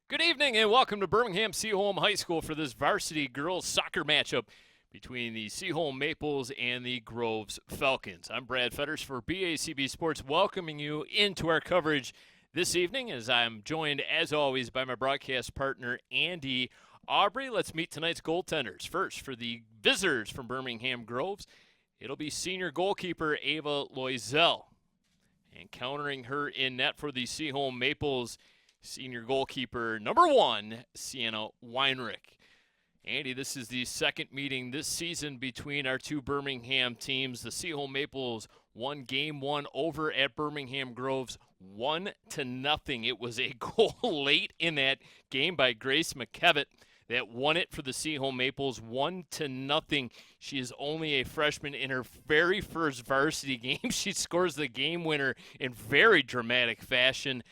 Good evening and welcome to Birmingham Seaholm High School for this varsity girls soccer matchup between the Seaholm Maples and the Groves Falcons. I'm Brad Fetters for BACB Sports, welcoming you into our coverage this evening as I'm joined, as always, by my broadcast partner, Andy Aubrey. Let's meet tonight's goaltenders. First, for the visitors from Birmingham Groves, it'll be senior goalkeeper Ava Loisel. And countering her in net for the Seaholm Maples, senior goalkeeper number 1, Sienna Weinrich. Andy, this is the second meeting this season between our two Birmingham teams. The Seaholm Maples won game 1 over at Birmingham Groves 1-0. It was a goal late in that game by Grace McKevitt that won it for the Seaholm Maples 1-0. She is only a freshman. In her very first varsity game, she scores the game winner in very dramatic fashion.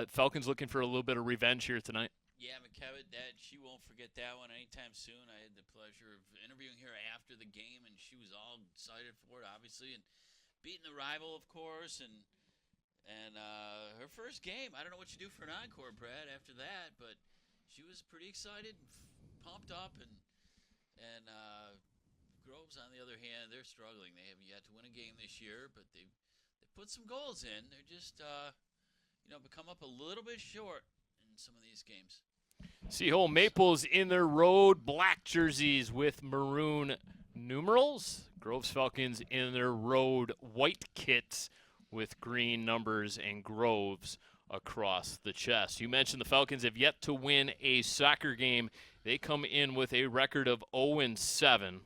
Falcons looking for a little bit of revenge here tonight. Yeah, McKevitt, she won't forget that one anytime soon. I had the pleasure of interviewing her after the game, and she was all excited for it, obviously, and beating the rival, of course, and her first game. I don't know what you do for an encore, Brad, after that, but she was pretty excited, pumped up, and Groves, on the other hand, they're struggling. They haven't yet to win a game this year, but they put some goals in. They're just become up a little bit short in some of these games. Seaholm Maples in their road black jerseys with maroon numerals. Groves Falcons in their road white kits with green numbers and Groves across the chest. You mentioned the Falcons have yet to win a soccer game. They come in with a record of 0-7.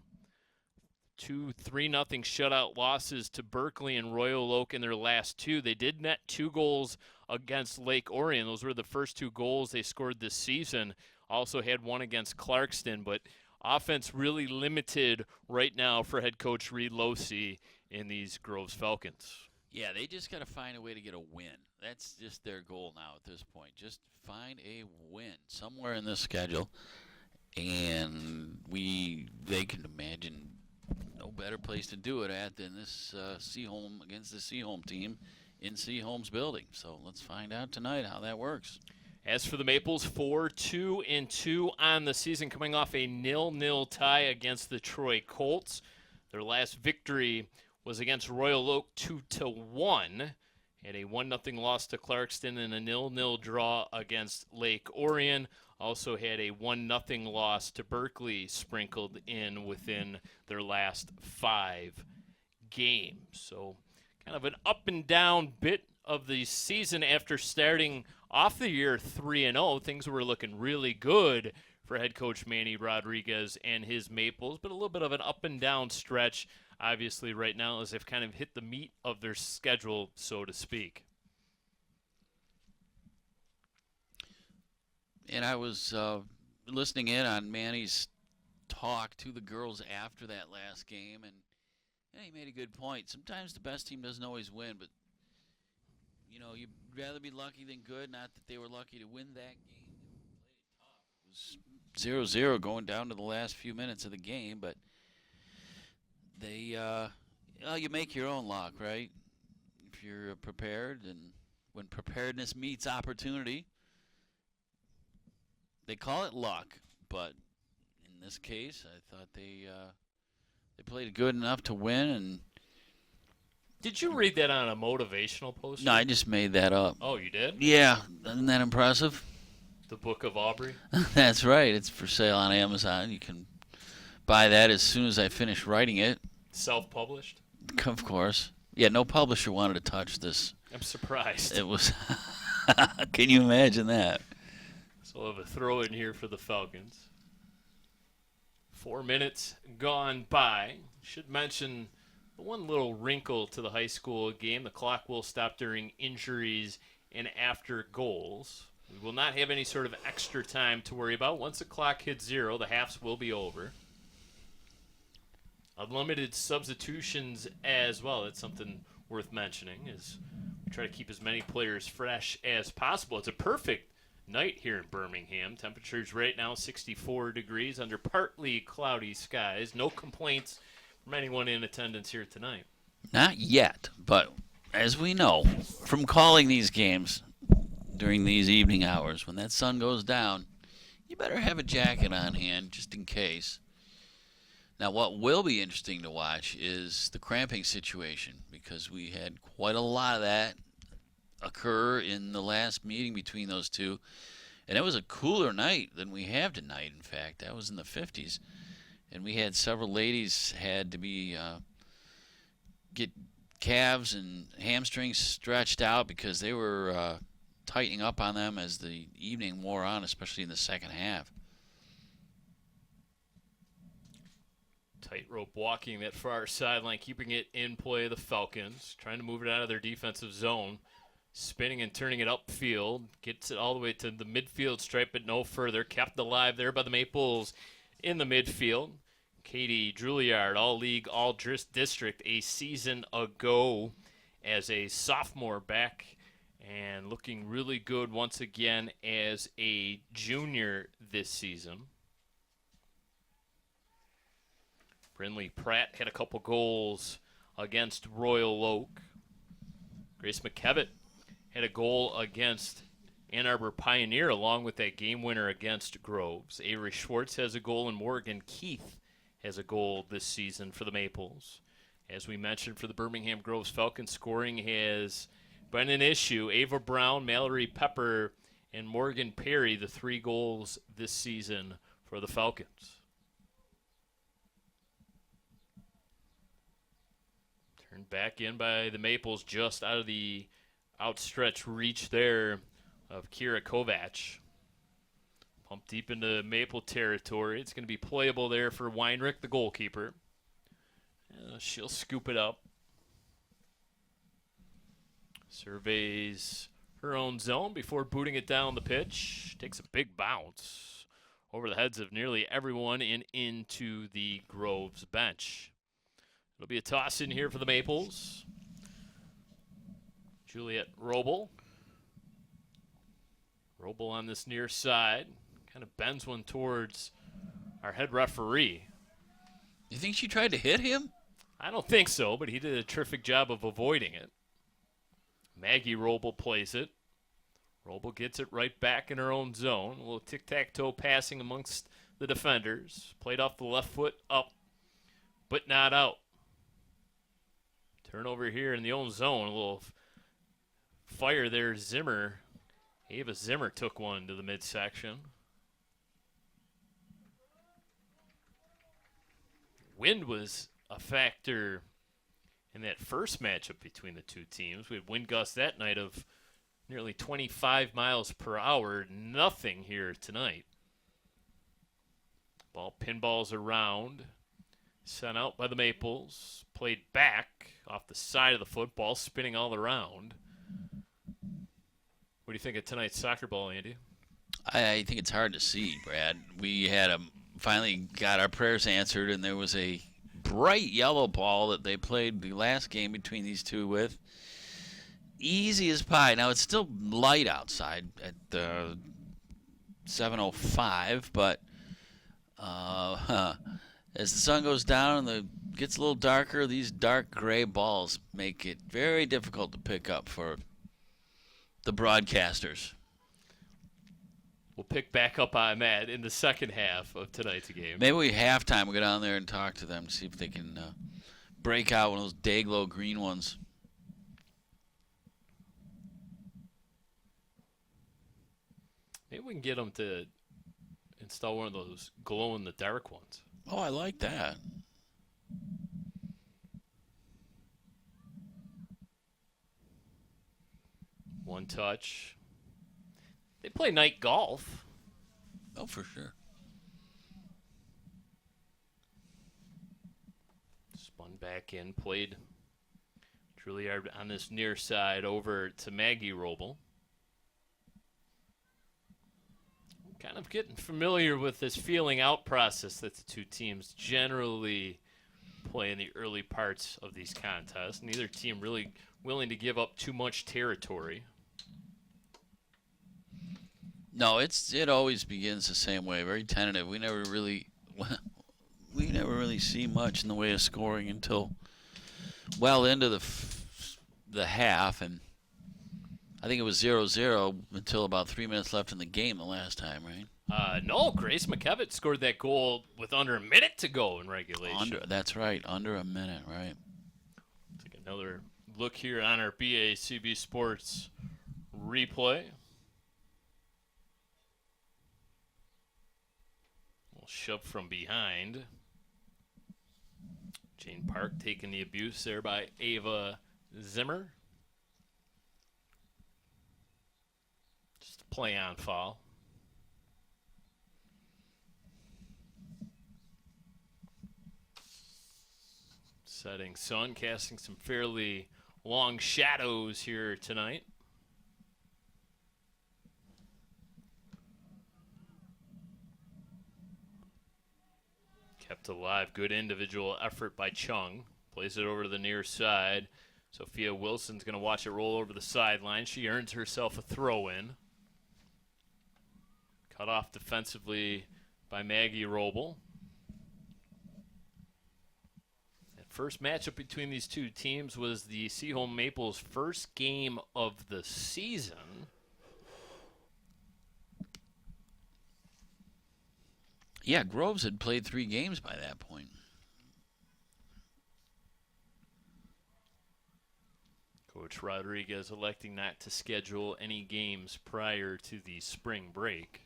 3-0 shutout losses to Berkeley and Royal Oak in their last two. They did net 2 goals against Lake Orion. Those were the first 2 goals they scored this season. Also had one against Clarkston, but offense really limited right now for head coach Reed Losey in these Groves Falcons. Yeah, they just got to find a way to get a win. That's just their goal now at this point. Just find a win somewhere in this schedule, and they can imagine no better place to do it at than this Seaholm against the Seaholm team in Seaholm's building. So let's find out tonight how that works. As for the Maples, 4-2-2 on the season, coming off a 0-0 tie against the Troy Colts. Their last victory was against Royal Oak 2-1. Had a 1-0 loss to Clarkston and a 0-0 draw against Lake Orion. Also had a 1-0 loss to Berkeley sprinkled in within their last 5 games. So kind of an up and down bit of the season after starting off the year 3-0. Things were looking really good for head coach Manny Rodriguez and his Maples, but a little bit of an up and down stretch, obviously, right now as they've kind of hit the meat of their schedule, so to speak. And I was listening in on Manny's talk to the girls after that last game, and he made a good point. Sometimes the best team doesn't always win, but you'd rather be lucky than good. Not that they were lucky to win that game. It was 0-0 going down to the last few minutes of the game, but you make your own luck, right? If you're prepared, and when preparedness meets opportunity, they call it luck, but in this case, I thought they played good enough to win. And did you read that on a motivational poster? no, I just made that up. Oh, you did? Yeah, isn't that impressive? The Book of Aubrey? That's right. It's for sale on Amazon. You can buy that as soon as I finish writing it. Self-published? Of course. Yeah, no publisher wanted to touch this. I'm surprised. It was. Can you imagine that? So we'll have a throw in here for the Falcons. 4 minutes gone by. Should mention the one little wrinkle to the high school game. The clock will stop during injuries and after goals. We will not have any sort of extra time to worry about. Once the clock hits 0, the halves will be over. Unlimited substitutions as well. That's something worth mentioning as we try to keep as many players fresh as possible. It's a perfect night here in Birmingham. Temperatures right now 64 degrees under partly cloudy skies. No complaints from anyone in attendance here tonight. Not yet, but as we know from calling these games, during these evening hours. When that sun goes down, you better have a jacket on hand just in case. Now, what will be interesting to watch is the cramping situation, because we had quite a lot of that occur in the last meeting between those two. And it was a cooler night than we have tonight, in fact. That was in the 50s. And we had several ladies had to be get calves and hamstrings stretched out because they were tightening up on them as the evening wore on, especially in the second half. Tightrope walking that far sideline, keeping it in play. The Falcons trying to move it out of their defensive zone. Spinning and turning it upfield. Gets it all the way to the midfield stripe, but no further. Kept alive there by the Maples in the midfield. Katie Juilliard, all-league, all-district a season ago as a sophomore, back and looking really good once again as a junior this season. Brinley Pratt had a couple goals against Royal Oak. Grace McKevitt had a goal against Ann Arbor Pioneer along with that game winner against Groves. Avery Schwartz has a goal, and Morgan Keith has a goal this season for the Maples. As we mentioned, for the Birmingham Groves Falcons, scoring has been an issue. Ava Brown, Mallory Pepper, and Morgan Perry, the 3 goals this season for the Falcons. Turned back in by the Maples, just out of the outstretched reach there of Kira Kovac. Pumped deep into Maple territory. It's going to be playable there for Weinrich, the goalkeeper. She'll scoop it up. Surveys her own zone before booting it down the pitch. Takes a big bounce over the heads of nearly everyone and into the Groves bench. It'll be a toss in here for the Maples. Juliet Roble. Roble on this near side. Kind of bends one towards our head referee. You think she tried to hit him? I don't think so, but he did a terrific job of avoiding it. Maggie Roble plays it. Roble gets it right back in her own zone. A little tic-tac-toe passing amongst the defenders. Played off the left foot up, but not out. Turnover here in the own zone. A little fire there. Zimmer. Ava Zimmer took one to the midsection. Wind was a factor in that first matchup between the two teams. We had wind gusts that night of nearly 25 miles per hour. Nothing here tonight. Ball pinballs around. Sent out by the Maples. Played back off the side of the football, spinning all around. What do you think of tonight's soccer ball, Andy? I think it's hard to see, Brad. We had finally got our prayers answered, and there was a bright yellow ball that they played the last game between these two with. Easy as pie. Now, it's still light outside at 7:05, but as the sun goes down and it gets a little darker, these dark gray balls make it very difficult to pick up for the broadcasters. We'll pick back up on that in the second half of tonight's game. Maybe we halftime we'll go down there and talk to them to see if they can break out one of those day-glow green ones. Maybe we can get them to install one of those glow-in-the-dark ones. Oh, I like that. One touch. They play night golf. Oh, for sure. Spun back in, played Juilliard on this near side over to Maggie Roble. Kind of getting familiar with this feeling out process that the two teams generally play in the early parts of these contests. Neither team really willing to give up too much territory. No, it always begins the same way, very tentative. We never really see much in the way of scoring until well into the half, and I think it was 0-0 until about 3 minutes left in the game the last time, right? No, Grace McKevitt scored that goal with under a minute to go in regulation. That's right, under a minute, right. Take another look here on our BACB Sports replay. We'll shove from behind. Jane Park taking the abuse there by Ava Zimmer. Just a play on foul. Setting sun, casting some fairly long shadows here tonight. Kept alive. Good individual effort by Chung. Plays it over to the near side. Sophia Wilson's going to watch it roll over the sideline. She earns herself a throw-in. Cut off defensively by Maggie Roble. First matchup between these two teams was the Seaholm Maples' first game of the season. Yeah, Groves had played 3 games by that point. Coach Rodriguez electing not to schedule any games prior to the spring break.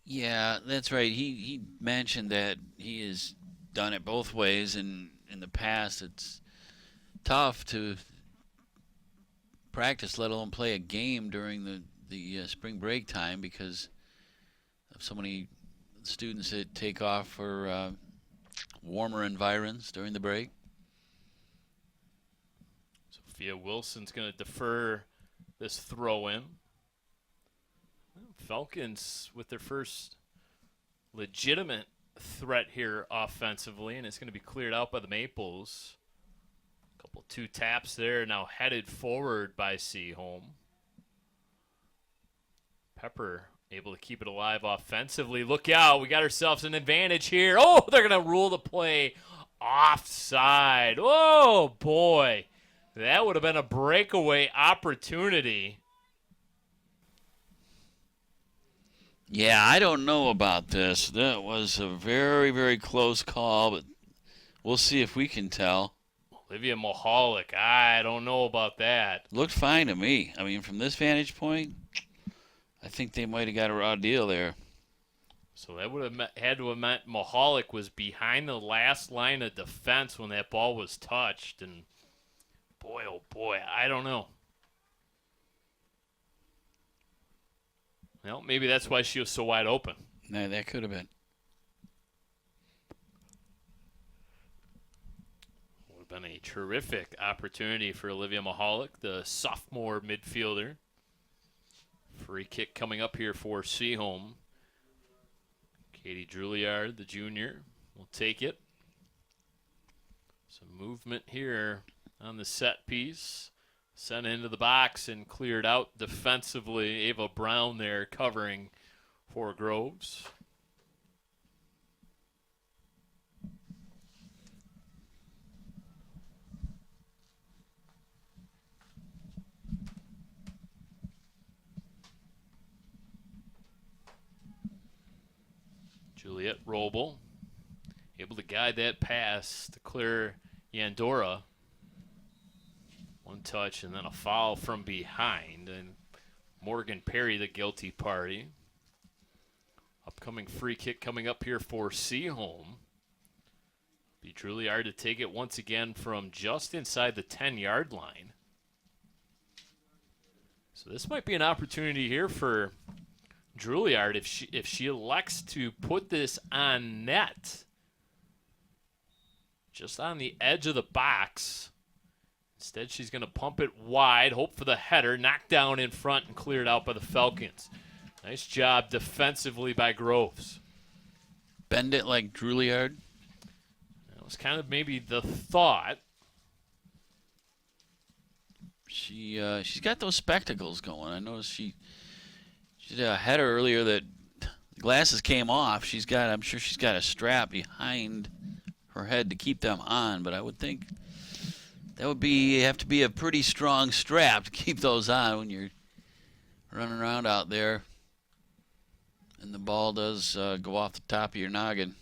Yeah, that's right. He mentioned that he has done it both ways, and in the past it's tough to practice, let alone play a game during the spring break time because of so many students that take off for warmer environs during the break. Sophia Wilson's going to defer this throw-in. Falcons with their first legitimate threat here offensively, and it's going to be cleared out by the Maples. Couple 2 taps there, now headed forward by Seaholm. Pepper able to keep it alive offensively. Look out, we got ourselves an advantage here. Oh, they're going to rule the play offside. Oh, boy. That would have been a breakaway opportunity. Yeah, I don't know about this. That was a very, very close call, but we'll see if we can tell. Olivia Mahalik, I don't know about that. Looked fine to me. I mean, from this vantage point, I think they might have got a raw deal there. So that would have had to have meant Mahalik was behind the last line of defense when that ball was touched. And boy, oh boy, I don't know. Well, maybe that's why she was so wide open. No, that could have been. Would have been a terrific opportunity for Olivia Mahalik, the sophomore midfielder. Free kick coming up here for Seaholm. Katie Juilliard, the junior, will take it. Some movement here on the set piece. Sent into the box and cleared out defensively. Ava Brown there covering for Groves. Juliet Roble able to guide that pass to clear Yandora. One touch and then a foul from behind. And Morgan Perry, the guilty party. Upcoming free kick coming up here for Seaholm. Be Juilliard to take it once again from just inside the 10-yard line. So this might be an opportunity here for Juilliard if she elects to put this on net. Just on the edge of the box. Instead, she's going to pump it wide, hope for the header, knocked down in front and cleared out by the Falcons. Nice job defensively by Groves. Bend it like Juilliard. That was kind of maybe the thought. She's got those spectacles going. I noticed she did a header earlier that the glasses came off. I'm sure she's got a strap behind her head to keep them on, but I would think That would have to be a pretty strong strap to keep those on when you're running around out there and the ball does go off the top of your noggin.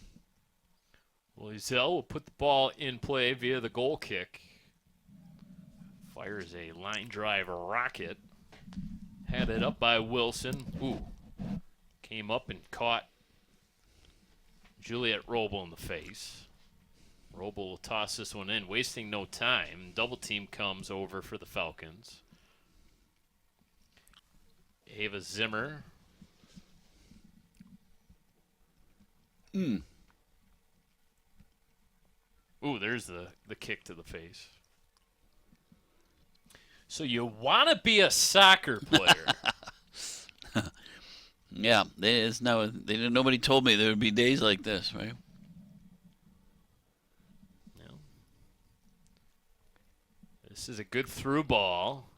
Well, Ezell will put the ball in play via the goal kick. Fires a line drive rocket. Had it up by Wilson. Ooh. Came up and caught Juliet Roble in the face. Roble will toss this one in, wasting no time. Double team comes over for the Falcons. Ava Zimmer. Ooh, there's the kick to the face. So you want to be a soccer player. Yeah, nobody told me there would be days like this, right? Yeah. This is a good through ball.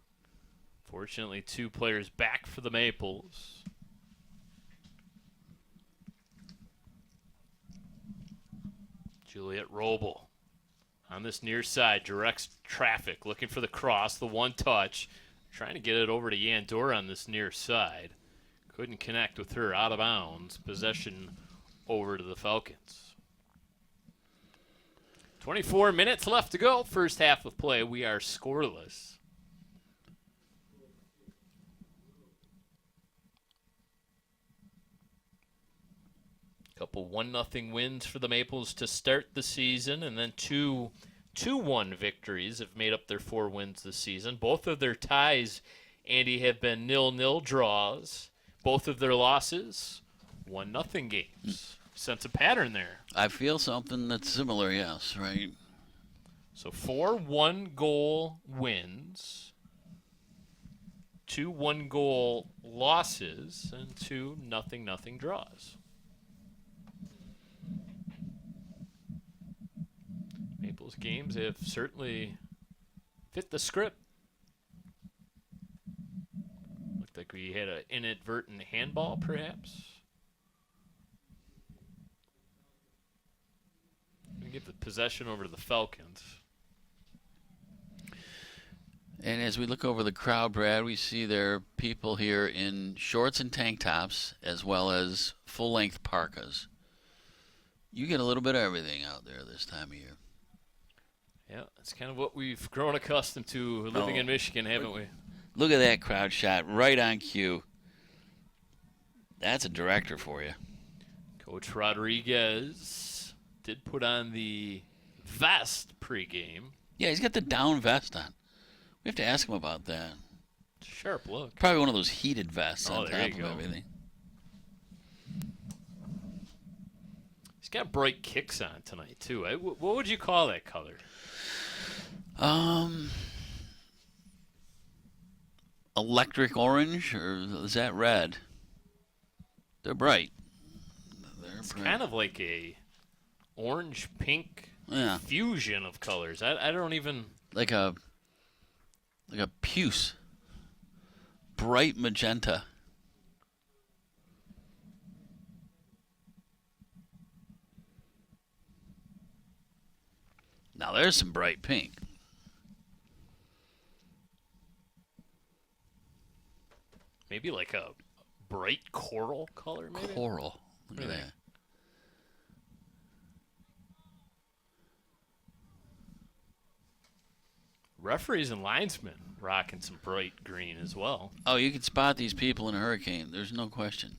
Fortunately, 2 players back for the Maples. Juliet Roble on this near side, directs traffic, looking for the cross, the one touch, trying to get it over to Yandor on this near side. Couldn't connect with her, out of bounds. Possession over to the Falcons. 24 minutes left to go. First half of play. We are scoreless. Couple 1-0 wins for the Maples to start the season, and then two 2-1 victories have made up their 4 wins this season. Both of their ties, Andy, have been 0-0 draws. Both of their losses, 1-0 games. Sense a pattern there. I feel something that's similar, yes, right? So 4 1-goal wins, 2 1-goal losses, and 2 0-0 draws. Maples games have certainly fit the script. Looked like we had an inadvertent handball, perhaps. We give the possession over to the Falcons. And as we look over the crowd, Brad, we see there are people here in shorts and tank tops as well as full-length parkas. You get a little bit of everything out there this time of year. Yeah, that's kind of what we've grown accustomed to living in Michigan, haven't we? Look at that crowd shot right on cue. That's a director for you. Coach Rodriguez did put on the vest pregame. Yeah, he's got the down vest on. We have to ask him about that. Sharp look. Probably one of those heated vests on there top you of go. everything. He's got bright kicks on tonight, too. What would you call that color? Electric orange, or is that red? They're bright. It's kind of like a orange-pink fusion of colors. I don't even... Like a puce. Bright magenta. Now there's some bright pink. Maybe like a bright coral color, maybe? Coral. Look at that. Referees and linesmen rocking some bright green as well. Oh, you can spot these people in a hurricane. There's no question.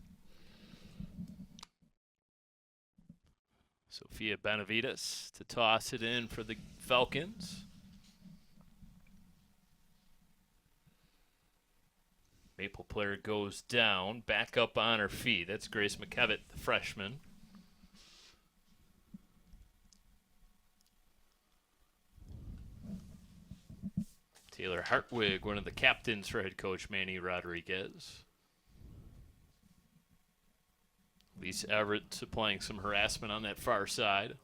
Sophia Benavides to toss it in for the Falcons. Maple player goes down, back up on her feet. That's Grace McKevitt, the freshman. Taylor Hartwig, one of the captains for head coach Manny Rodriguez. Lisa Everett supplying some harassment on that far side.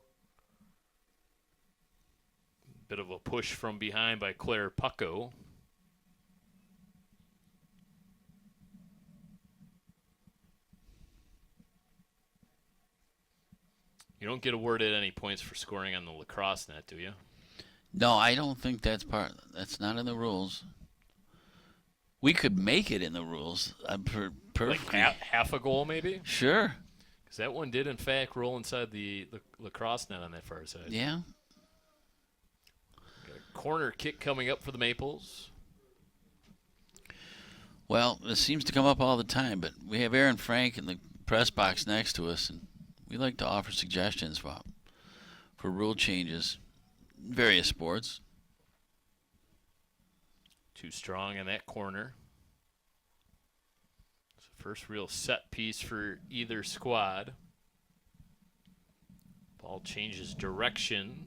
Bit of a push from behind by Claire Pucko. You don't get awarded any points for scoring on the lacrosse net, do you? No, I don't think that's That's not in the rules. We could make it in the rules. I'm Like perfectly half a goal, maybe? sure. Because that one did, in fact, roll inside the lacrosse net on that far side. Yeah. Got a corner kick coming up for the Maples. Well, this seems to come up all the time, but we have Aaron Frank in the press box next to us, and we like to offer suggestions for rule changes in various sports. Too strong in that corner. It's the first real set piece for either squad. Ball changes direction.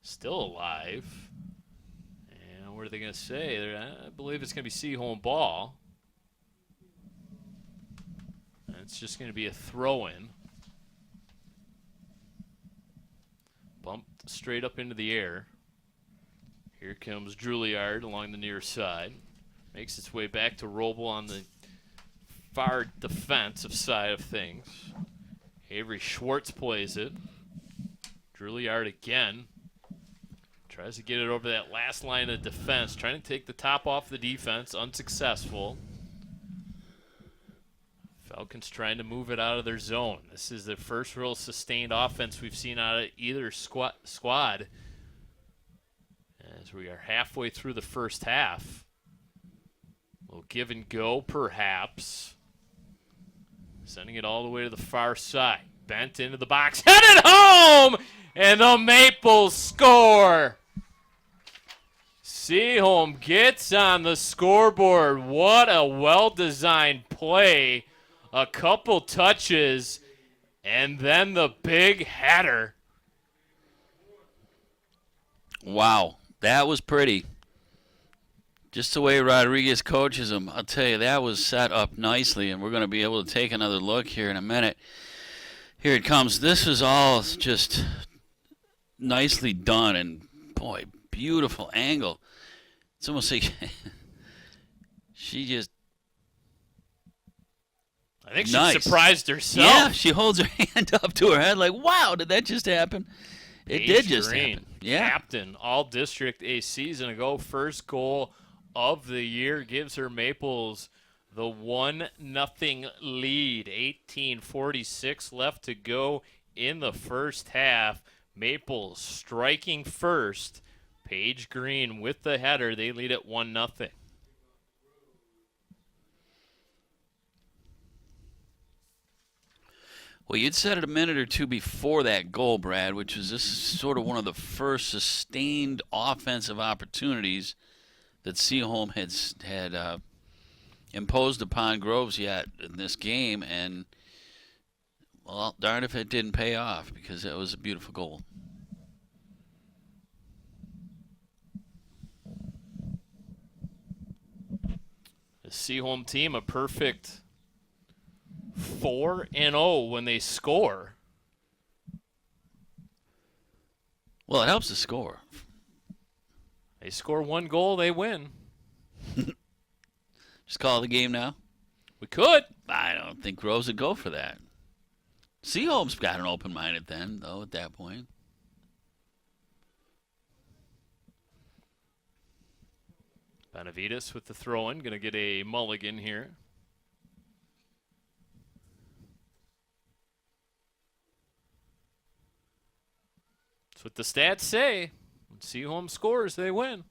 Still alive. And what are they going to say? I believe it's going to be Seaholm ball. And it's just going to be a throw-in. Bumped straight up into the air. Here comes Juilliard along the near side. Makes its way back to Roble on the far defensive side of things. Avery Schwartz plays it. Juilliard again. Tries to get it over that last line of defense. Trying to take the top off the defense. Unsuccessful. Falcons trying to move it out of their zone. This is the first real sustained offense we've seen out of either squad. As we are halfway through the first half. A little give and go, perhaps. Sending it all the way to the far side. Bent into the box. Headed home! And the Maples score! Seaholm gets on the scoreboard. What a well-designed play. A couple touches. And then the big header. Wow. That was pretty. Just the way Rodriguez coaches them, I'll tell you, that was set up nicely, and we're going to be able to take another look here in a minute. Here it comes. This is all just nicely done, and boy, beautiful angle. It's almost like she just... I think she nice. Surprised herself. Yeah, she holds her hand up to her head like, wow, did that just happen? It did just happen. Yeah. Captain, all district a season ago. First goal of the year gives her Maples the 1-0 lead. 18:46 left to go in the first half. Maples striking first. Paige Green with the header. They lead at 1-0. Well, you'd said it a minute or two before that goal, Brad, which was this sort of one of the first sustained offensive opportunities that Seaholm had imposed upon Groves yet in this game, and well, darn if it didn't pay off because that was a beautiful goal. The Seaholm team, a perfect 4-0 when they score. Well, it helps to score. They score one goal, they win. Just call it the game now? We could. I don't think Groves would go for that. Seaholm's got an open-minded then, though, at that point. Benavides with the throw-in, going to get a mulligan here. That's what the stats say. When Seaholm scores, they win.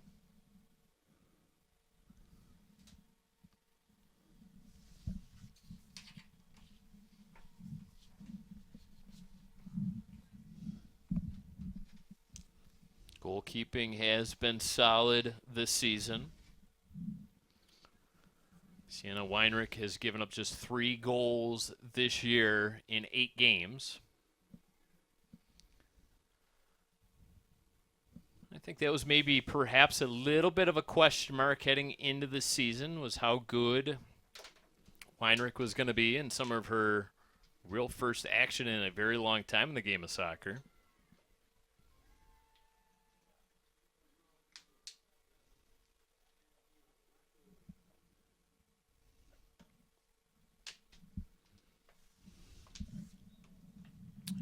Goalkeeping has been solid this season. Sienna Weinrich has given up just 3 goals this year in 8 games. I think that was maybe perhaps a little bit of a question mark heading into the season, was how good Weinrich was going to be in some of her real first action in a very long time in the game of soccer.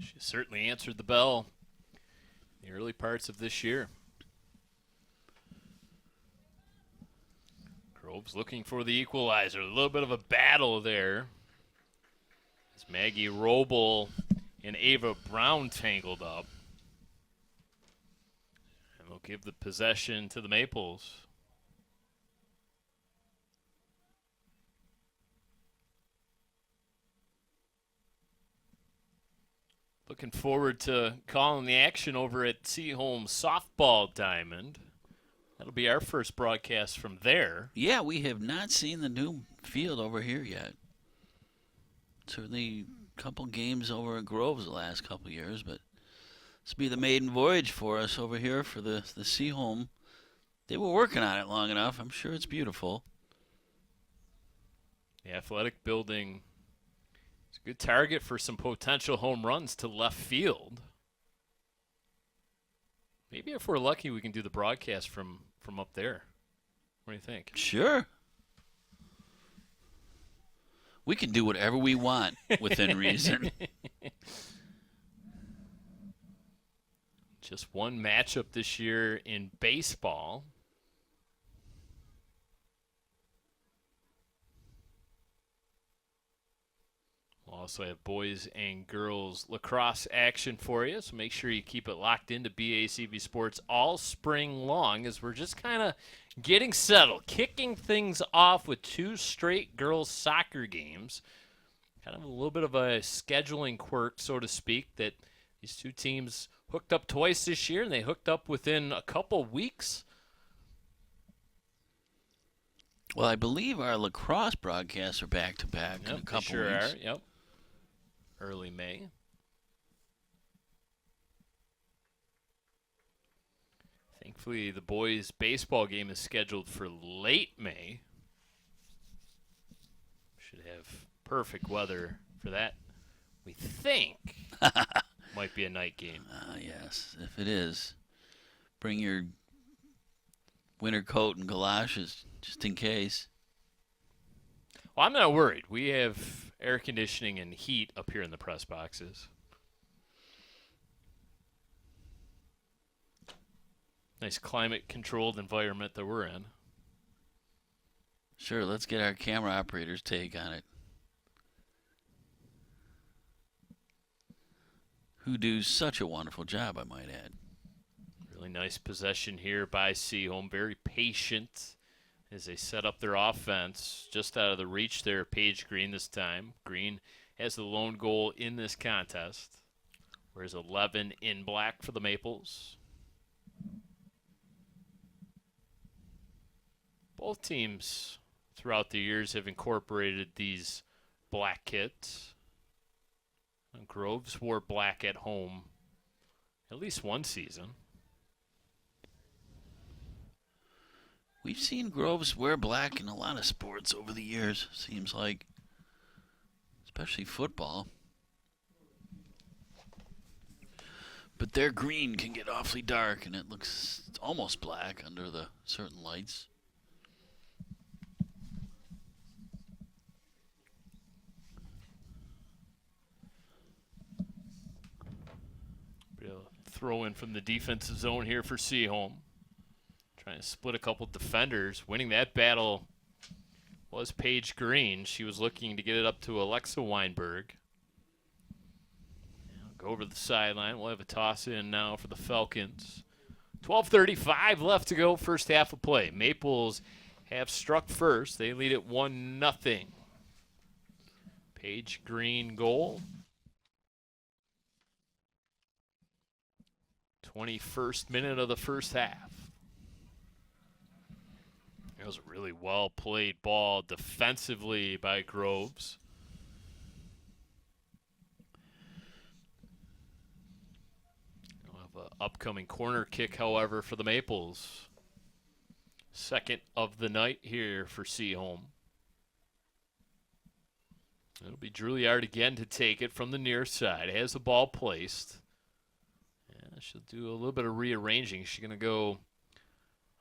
She certainly answered the bell in the early parts of this year. Groves looking for the equalizer. A little bit of a battle there. As Maggie Roble and Ava Brown tangled up. And they'll give the possession to the Maples. Looking forward to calling the action over at Seaholm Softball Diamond. That'll be our first broadcast from there. Yeah, we have not seen the new field over here yet. Certainly a couple games over at Groves the last couple of years, but this will be the maiden voyage for us over here for the Seaholm. They were working on it long enough. I'm sure it's beautiful. The athletic building is a good target for some potential home runs to left field. Maybe if we're lucky, we can do the broadcast from up there. What do you think? Sure. We can do whatever we want within reason. Just one matchup this year in baseball. We'll also have boys and girls lacrosse action for you, so make sure you keep it locked into BACB Sports all spring long as we're just kind of getting settled, kicking things off with 2 straight girls soccer games. Kind of a little bit of a scheduling quirk, so to speak, that these 2 teams hooked up twice this year, and they hooked up within a couple weeks. Well, I believe our lacrosse broadcasts are back-to-back in a couple sure weeks. Are. Yep. Early May. Thankfully, the boys' baseball game is scheduled for late May. Should have perfect weather for that. We think might be a night game. Yes, if it is, bring your winter coat and galoshes just in case. Well, I'm not worried. We have air conditioning and heat up here in the press boxes. Nice climate-controlled environment that we're in. Sure, let's get our camera operator's take on it. Who do such a wonderful job, I might add. Really nice possession here by Seaholm. Very patient as they set up their offense. Just out of the reach there, Paige Green this time. Green has the lone goal in this contest. Whereas 11 in black for the Maples. Both teams throughout the years have incorporated these black kits. Groves wore black at home at least one season. We've seen Groves wear black in a lot of sports over the years, seems like. Especially football. But their green can get awfully dark, and it looks almost black under the certain lights. Throw in from the defensive zone here for Seaholm. Trying to split a couple defenders. Winning that battle was Paige Green. She was looking to get it up to Alexa Weinberg. Go over the sideline. We'll have a toss in now for the Falcons. 12:35 left to go, first half of play. Maples have struck first. They lead it 1-0. Paige Green goal. 21st minute of the first half. It was a really well-played ball defensively by Groves. We'll have an upcoming corner kick, however, for the Maples. Second of the night here for Seaholm. It'll be Juilliard again to take it from the near side. Has the ball placed. She'll do a little bit of rearranging. She's going to go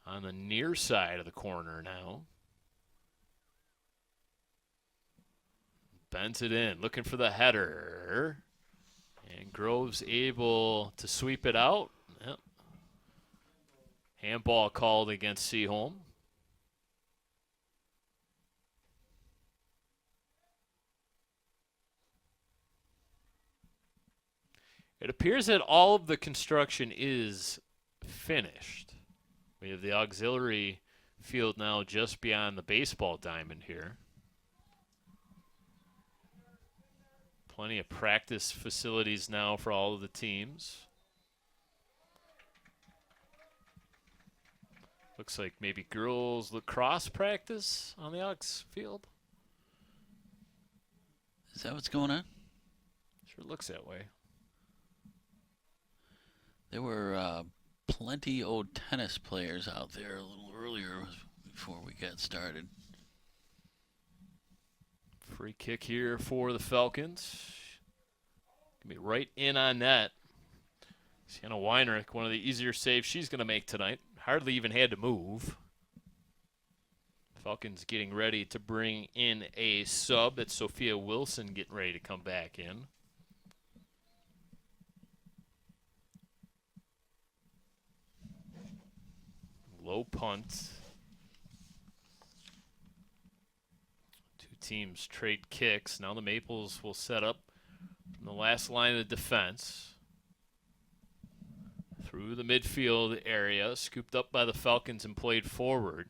on the near side of the corner now. Bends it in, looking for the header. And Groves able to sweep it out. Yep. Handball called against Seaholm. It appears that all of the construction is finished. We have the auxiliary field now just beyond the baseball diamond here. Plenty of practice facilities now for all of the teams. Looks like maybe girls lacrosse practice on the aux field. Is that what's going on? Sure looks that way. There were plenty old tennis players out there a little earlier before we got started. Free kick here for the Falcons. Gonna be right in on net. Sienna Weinrich, one of the easier saves she's going to make tonight. Hardly even had to move. Falcons getting ready to bring in a sub. That's Sophia Wilson getting ready to come back in. Low punt. Two teams trade kicks. Now the Maples will set up from the last line of defense. Through the midfield area, scooped up by the Falcons and played forward.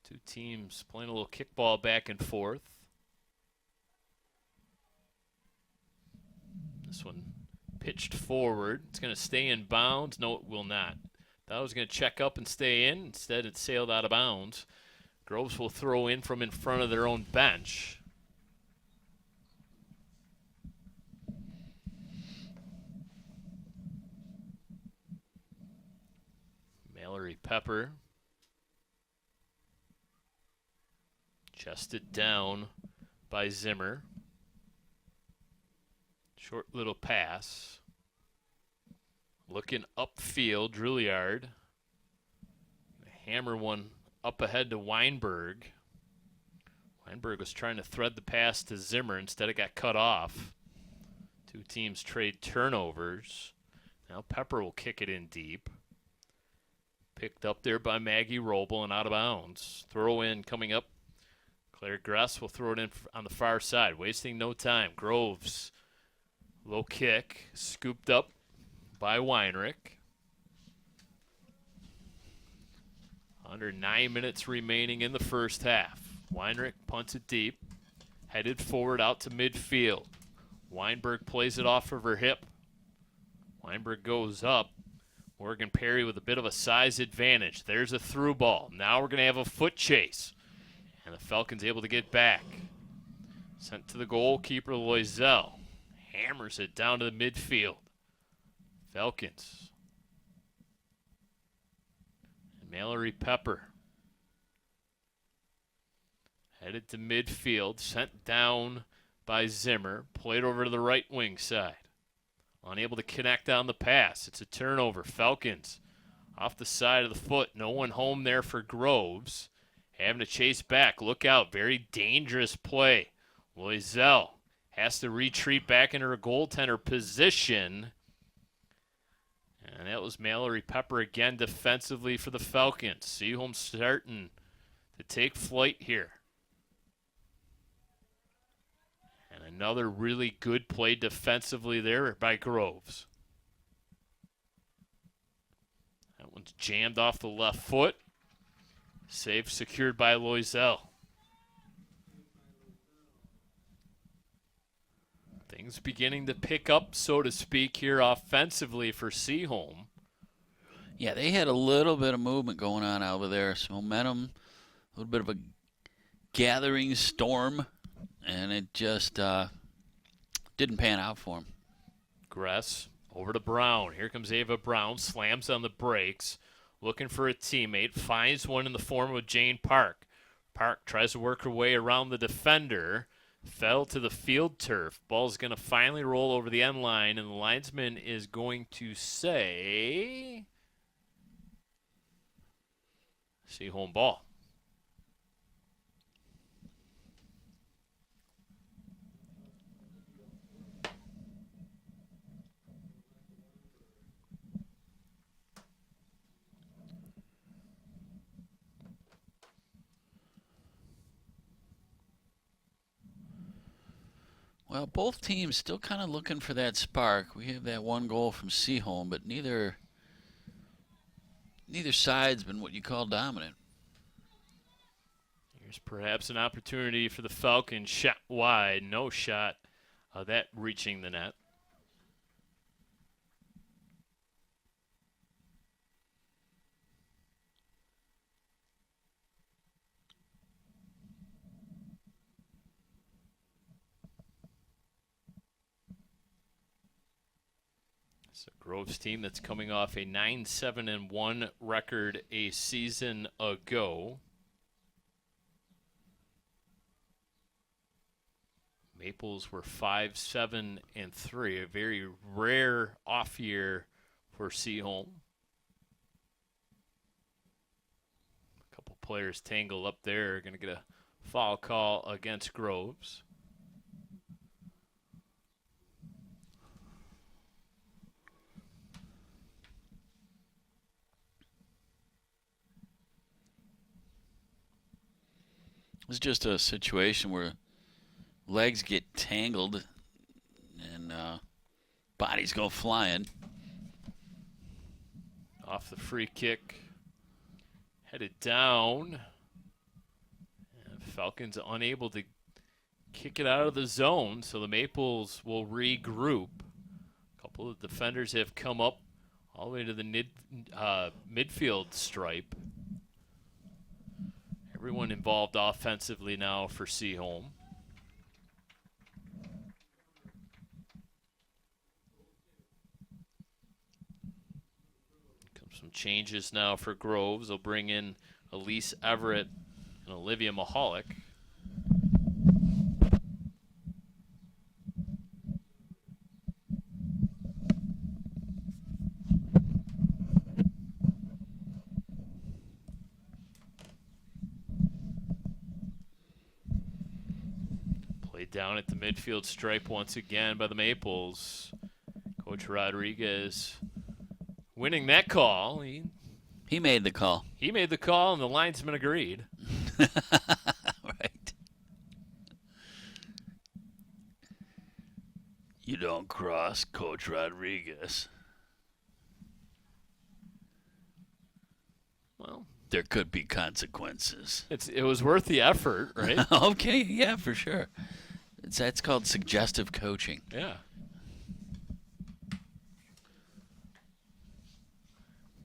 Two teams playing a little kickball back and forth. This one pitched forward. It's going to stay in bounds. No, it will not. Thought it was going to check up and stay in. Instead, it sailed out of bounds. Groves will throw in from in front of their own bench. Mallory Pepper chested down by Zimmer. Short little pass. Looking upfield, Drouillard. Hammer one up ahead to Weinberg. Weinberg was trying to thread the pass to Zimmer. Instead, it got cut off. Two teams trade turnovers. Now Pepper will kick it in deep. Picked up there by Maggie Roble and out of bounds. Throw in coming up. Claire Gress will throw it in on the far side. Wasting no time. Groves. Low kick. Scooped up by Weinrich. Under 9 minutes remaining in the first half. Weinrich punts it deep. Headed forward out to midfield. Weinberg plays it off of her hip. Weinberg goes up. Morgan Perry with a bit of a size advantage. There's a through ball. Now we're going to have a foot chase. And the Falcons able to get back. Sent to the goalkeeper, Loisel. Hammers it down to the midfield. Falcons. And Mallory Pepper. Headed to midfield. Sent down by Zimmer. Played over to the right wing side. Unable to connect on the pass. It's a turnover. Falcons off the side of the foot. No one home there for Groves. Having to chase back. Look out. Very dangerous play. Loisel has to retreat back into her goaltender position. And that was Mallory Pepper again defensively for the Falcons. Seaholm starting to take flight here. And another really good play defensively there by Groves. That one's jammed off the left foot. Save secured by Loisel. Things beginning to pick up, so to speak, here offensively for Seaholm. Yeah, they had a little bit of movement going on over there. Some momentum, a little bit of a gathering storm, and it just didn't pan out for them. Gress over to Brown. Here comes Ava Brown. Slams on the brakes. Looking for a teammate. Finds one in the form of Jane Park. Park tries to work her way around the defender. Fell to the field turf. Ball's going to finally roll over the end line, and the linesman is going to say Seaholm ball. Well, both teams still kind of looking for that spark. We have that one goal from Seaholm, but neither side's been what you call dominant. Here's perhaps an opportunity for the Falcons. Shot wide, no shot of that reaching the net. It's a Groves team that's coming off a 9-7-1 record a season ago. Maples were 5-7-3, a very rare off year for Seaholm. A couple players tangled up there, going to get a foul call against Groves. It's just a situation where legs get tangled and bodies go flying. Off the free kick, headed down. And Falcons unable to kick it out of the zone, so the Maples will regroup. A couple of defenders have come up all the way to the midfield stripe. Everyone involved offensively now for Seaholm. Some changes now for Groves. They'll bring in Elise Everett and Olivia Mahalik. Played down at the midfield stripe once again by the Maples. Coach Rodriguez winning that call. He made the call. He made the call, and the linesman agreed. Right. You don't cross Coach Rodriguez. Well, there could be consequences. It was worth the effort, right? Okay, yeah, for sure. That's called suggestive coaching. Yeah.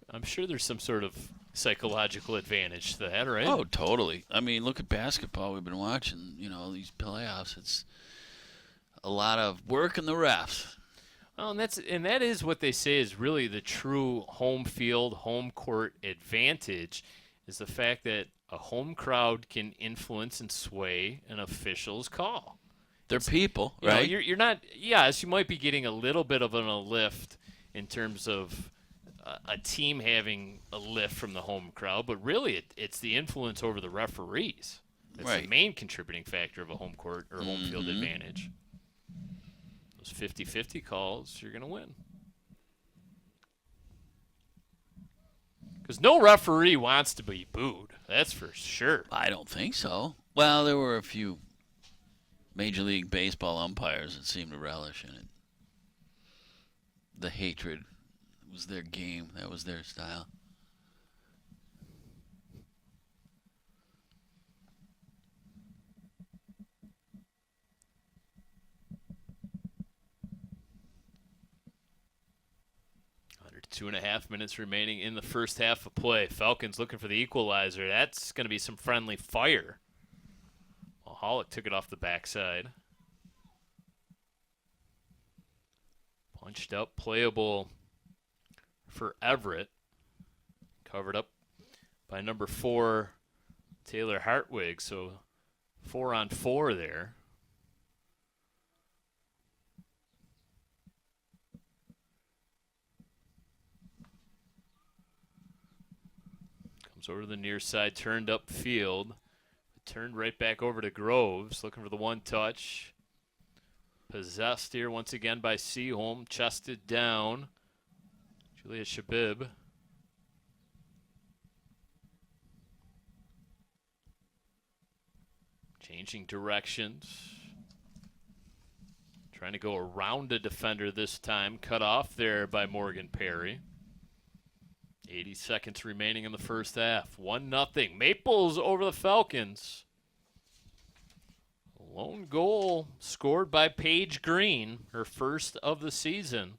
I'm sure there's some sort of psychological advantage to that, right? Oh, totally. I mean, look at basketball. We've been watching, these playoffs. It's a lot of work in the refs. Well, and that is what they say is really the true home field, home court advantage, is the fact that a home crowd can influence and sway an official's call. They're people, right? You're not. Yes, you might be getting a little bit of a lift in terms of a team having a lift from the home crowd, but really it's the influence over the referees. That's right. The main contributing factor of a home court or home field advantage. Those 50-50 calls, you're going to win. Because no referee wants to be booed. That's for sure. I don't think so. Well, there were a few Major League Baseball umpires that seemed to relish in it. The hatred was their game. That was their style. Under 2.5 minutes remaining in the first half of play. Falcons looking for the equalizer. That's going to be some friendly fire. Well, Hollick took it off the backside. Punched up, playable for Everett. Covered up by number 4, Taylor Hartwig. So 4-on-4 there. Comes over to the near side, turned up field. Turned right back over to Groves, looking for the one touch. Possessed here once again by Seaholm, chested down. Julia Shabib. Changing directions. Trying to go around a defender this time. Cut off there by Morgan Perry. 80 seconds remaining in the first half. 1-0. Maples over the Falcons. Lone goal scored by Paige Green, her first of the season.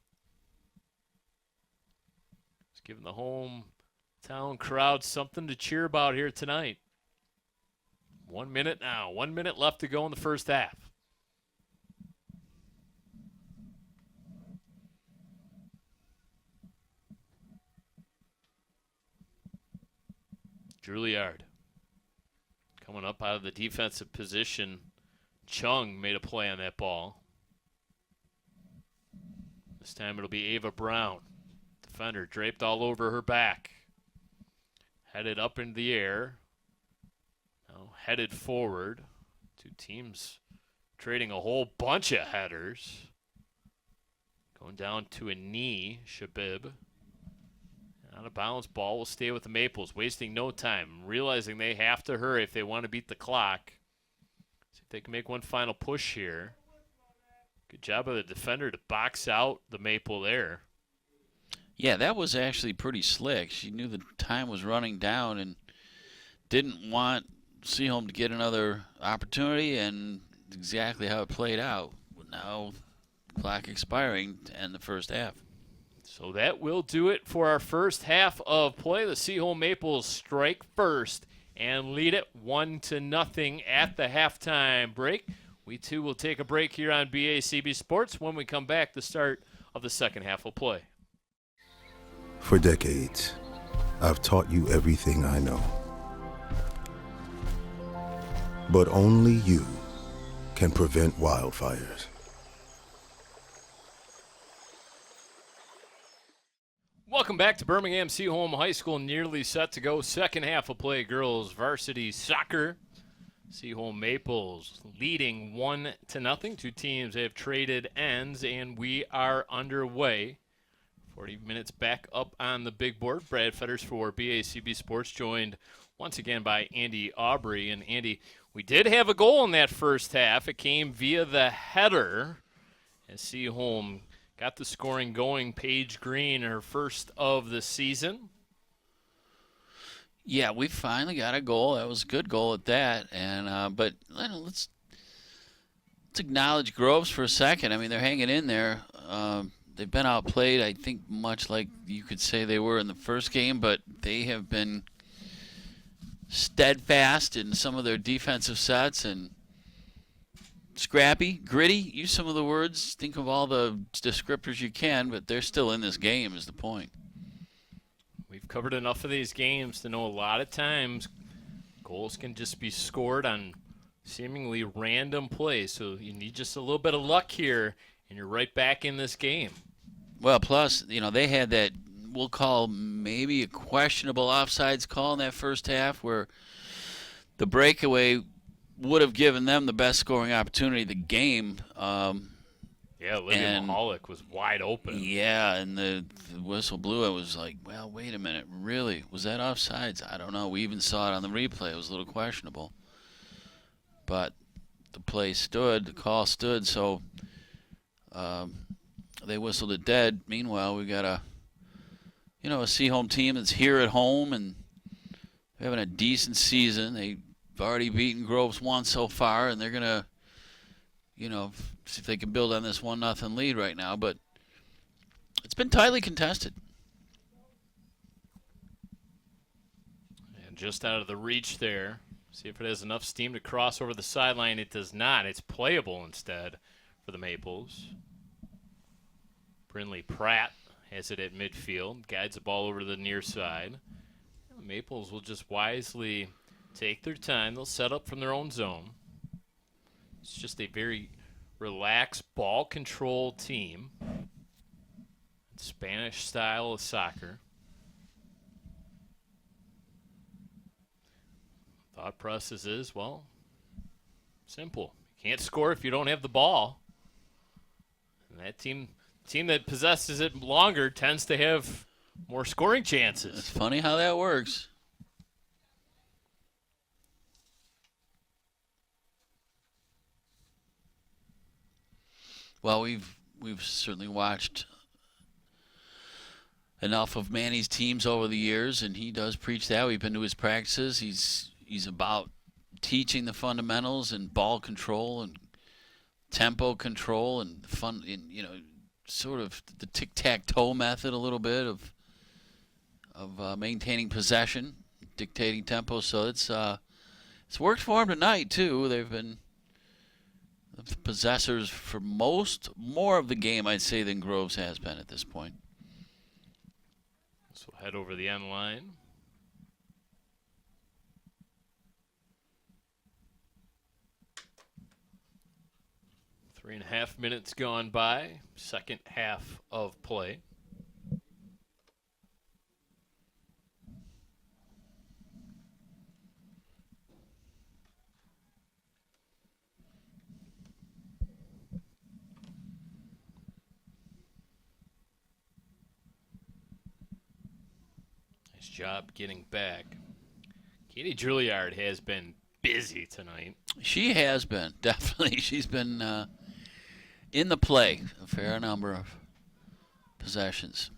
It's giving the hometown crowd something to cheer about here tonight. 1 minute now. 1 minute left to go in the first half. Juilliard coming up out of the defensive position. Chung made a play on that ball. This time it'll be Ava Brown. Defender draped all over her back. Headed up into the air. Now headed forward. Two teams trading a whole bunch of headers. Going down to a knee, Shabib. Out of bounds, ball will stay with the Maples, wasting no time, realizing they have to hurry if they want to beat the clock. See if they can make one final push here. Good job of the defender to box out the Maple there. Yeah, that was actually pretty slick. She knew the time was running down and didn't want Seaholm to get another opportunity, and exactly how it played out. Now, clock expiring to end the first half. So that will do it for our first half of play. The Seaholm Maples strike first and lead it 1-0 at the halftime break. We too will take a break here on BACB Sports. When we come back, the start of the second half will play. For decades, I've taught you everything I know. But only you can prevent wildfires. Welcome back to Birmingham Seaholm High School. Nearly set to go. Second half of play. Girls varsity soccer. Seaholm Maples leading 1-0. Two teams have traded ends, and we are underway. 40 minutes back up on the big board. Brad Fetters for BACB Sports, joined once again by Andy Aubrey. And Andy, we did have a goal in that first half. It came via the header as Seaholm got the scoring going. Paige Green, her first of the season. Yeah, we finally got a goal. That was a good goal at that. And but let's acknowledge Groves for a second. I mean, they're hanging in there. They've been outplayed, I think, much like you could say they were in the first game, but they have been steadfast in some of their defensive sets and scrappy, gritty. Use some of the words. Think of all the descriptors you can, but they're still in this game is the point. We've covered enough of these games to know a lot of times goals can just be scored on seemingly random plays. So you need just a little bit of luck here, and you're right back in this game. Well, plus, they had that, we'll call maybe a questionable offsides call in that first half where the breakaway would have given them the best scoring opportunity of the game. Yeah, Lydia Mahalik was wide open. Yeah, and the whistle blew. I was like, well, wait a minute. Really? Was that offsides? I don't know. We even saw it on the replay. It was a little questionable. But the play stood. The call stood. So they whistled it dead. Meanwhile, we've got a Seaholm team that's here at home and having a decent season. They've already beaten Groves once so far, and they're going to, see if they can build on this 1-0 lead right now. But it's been tightly contested. And just out of the reach there. See if it has enough steam to cross over the sideline. It does not. It's playable instead for the Maples. Brinley Pratt has it at midfield. Guides the ball over to the near side. The Maples will just wisely take their time. They'll set up from their own zone. It's just a very relaxed ball control team. Spanish style of soccer. Thought process is, well, simple. You can't score if you don't have the ball. And that team that possesses it longer tends to have more scoring chances. It's funny how that works. Well, we've certainly watched enough of Manny's teams over the years, and he does preach that. We've been to his practices. He's about teaching the fundamentals and ball control and tempo control and fun, sort of the tic-tac-toe method a little bit of maintaining possession, dictating tempo. So it's worked for him tonight too. They've been the possessors for more of the game, I'd say, than Groves has been at this point. So head over the end line. Three and a half minutes gone by. Second half of play. Nice job getting back. Katie Juilliard has been busy tonight. She has been, definitely. She's been in the play a fair number of possessions.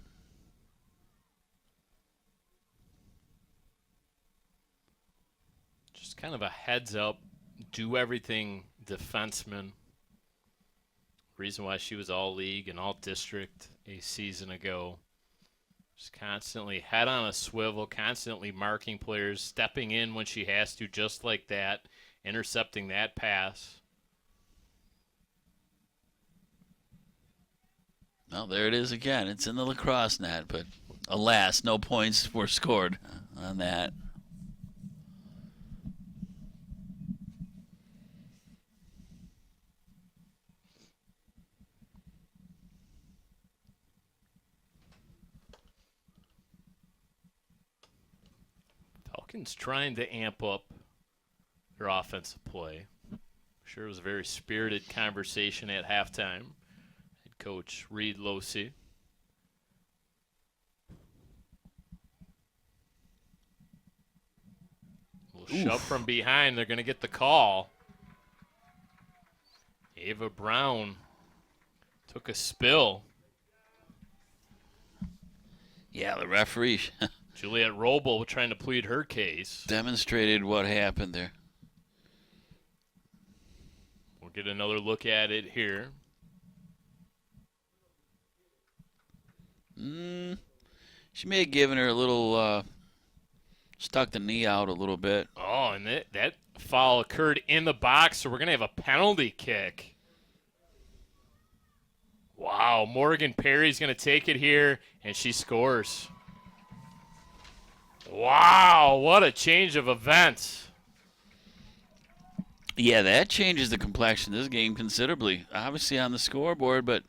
Just kind of a heads up, do everything defenseman. Reason why she was all league and all district a season ago. Just constantly head on a swivel, constantly marking players, stepping in when she has to, just like that, intercepting that pass. Well, there it is again. It's in the lacrosse net, but alas, no points were scored on that. Falcons trying to amp up their offensive play. I'm sure it was a very spirited conversation at halftime. Head coach Reed Losey. Shove from behind. They're going to get the call. Ava Brown took a spill. Yeah, the referee Juliet Roble trying to plead her case. demonstrated what happened there. We'll get another look at it here. She may have given her a little, stuck the knee out a little bit. Oh, and that foul occurred in the box, so we're going to have a penalty kick. Wow, Morgan Perry's going to take it here, and she scores. Wow, what a change of events. Yeah, that changes the complexion of this game considerably. Obviously on the scoreboard, but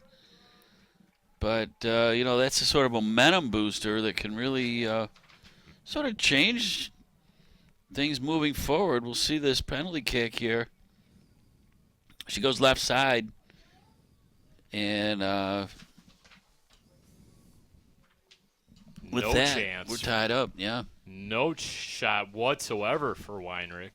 that's a sort of momentum booster that can really sort of change things moving forward. We'll see this penalty kick here. She goes left side, and with no that, chance. we're tied up. Yeah. No shot whatsoever for Weinrich.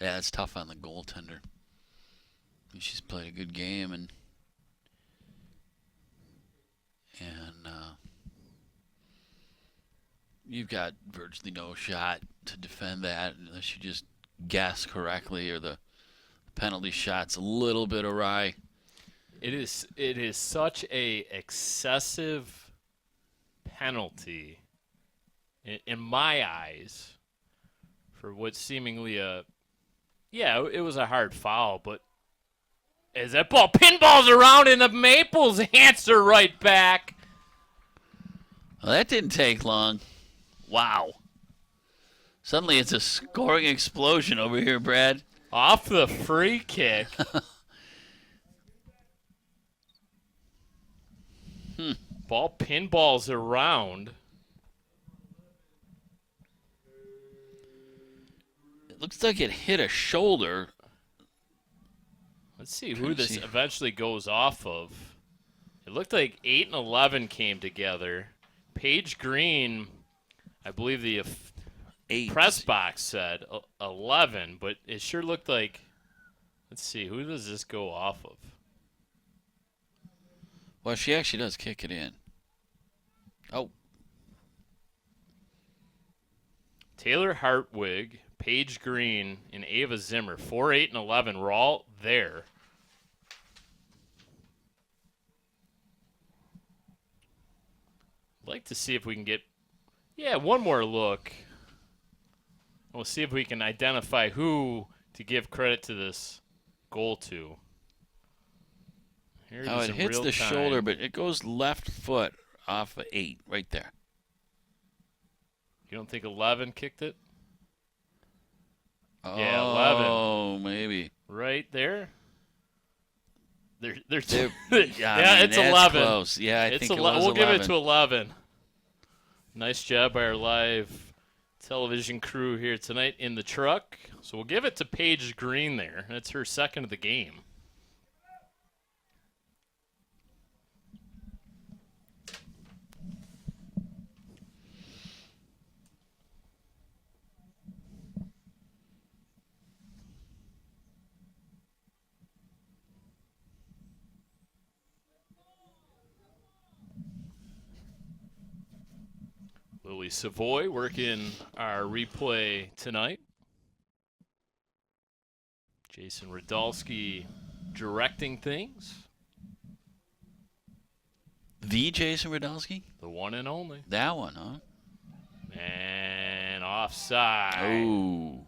Yeah, it's tough on the goaltender. She's played a good game, and you've got virtually no shot to defend that unless you just guess correctly or the penalty shot's a little bit awry. It is such a excessive penalty in my eyes for what seemingly it was a hard foul, but as that ball pinballs around and the Maples answer right back. Well, that didn't take long. Wow. Suddenly it's a scoring explosion over here, Brad. Off the free kick. Ball pinballs around. It looks like it hit a shoulder. Let's see who this eventually goes off of. It looked like 8 and 11 came together. Paige Green, I believe the 8. press box said 11, but it sure looked like. Let's see, who does this go off of? Well, she actually does kick it in. Oh. Taylor Hartwig, Paige Green, and Ava Zimmer, 4, 8, and 11. We're all there. I'd like to see if we can get, one more look. We'll see if we can identify who to give credit to this goal to. Here Oh, it hits the shoulder, but it goes left foot off of 8 right there. You don't think 11 kicked it? Oh, Yeah, 11. Maybe. Right there. Yeah, it's that's 11. Close. Yeah, I think it was we'll 11. give it to 11. Nice job by our live television crew here tonight in the truck. So we'll give it to Paige Green there. That's her second of the game. Lily Savoy working our replay tonight. Jason Radulski directing things. The Jason Radulski? The one and only. That one, huh? And offside. Oh.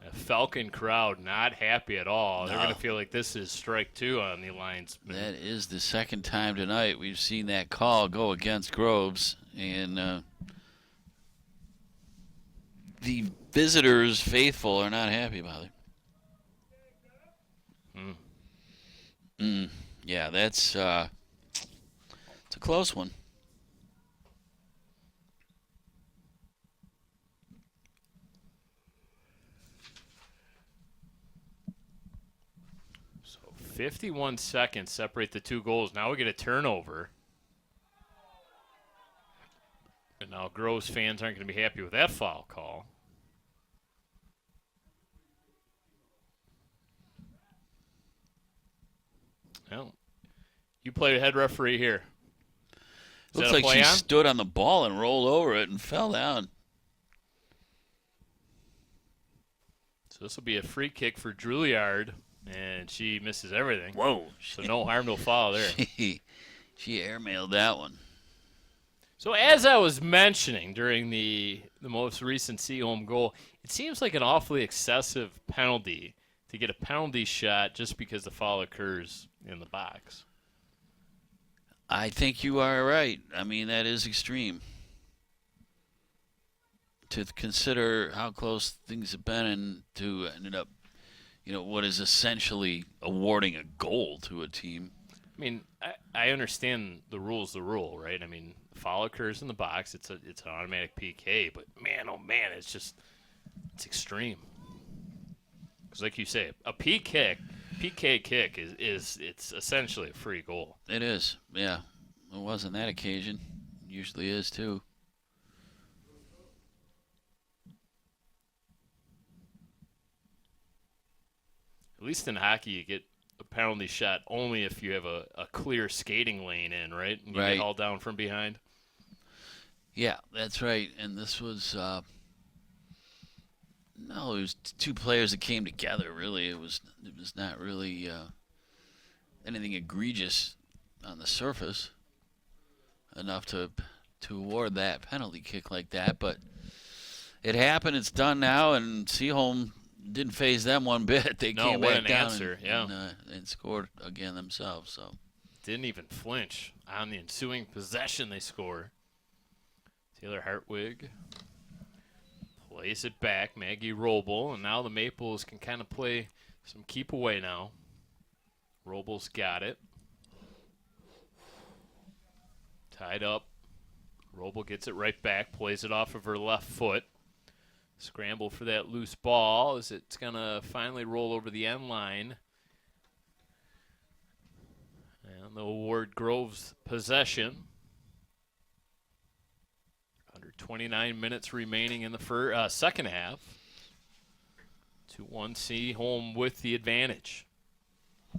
A Falcon crowd not happy at all. They're No. going to feel like this is strike 2 on the linesman. That is the second time tonight we've seen that call go against Groves. And the visitors, faithful, are not happy about it. Yeah, that's it's a close one. So 51 seconds separate the two goals. Now we get a turnover. And now Groves fans aren't going to be happy with that foul call. Well, you play head referee here. Is Looks that a like play she on? stood on the ball and rolled over it and fell down. So this will be a free kick for Juilliard, and she misses everything. Whoa. So no harm, no foul there. She airmailed that one. So as I was mentioning during the most recent Seaholm goal, it seems like an awfully excessive penalty to get a penalty shot just because the foul occurs in the box. I think you are right. I mean, that is extreme. To consider how close things have been and to ended up, what is essentially awarding a goal to a team. I mean, I understand the rule's the rule, right? I mean, the foul occurs in the box. It's an automatic PK, but man, oh man, it's extreme. Because like you say, a PK kick is it's essentially a free goal. It is, yeah. It was on that occasion. Usually is too. At least in hockey, you get a penalty shot only if you have a clear skating lane in, right? And you Right. get hauled down from behind. Yeah, that's right. And this was, it was two players that came together. Really, it was not really anything egregious on the surface enough to award that penalty kick like that. But it happened. It's done now, and Seaholm didn't phase them one bit. They No, came what back an down answer, and scored again themselves. So Didn't even flinch on the ensuing possession they score. Taylor Hartwig plays it back. Maggie Roble, and now the Maples can kind of play some keep away now. Roble's got it. Tied up. Roble gets it right back, plays it off of her left foot. Scramble for that loose ball as it's going to finally roll over the end line. And they'll award Groves possession. Under 29 minutes remaining in the second half. 2-1 Seaholm with the advantage. A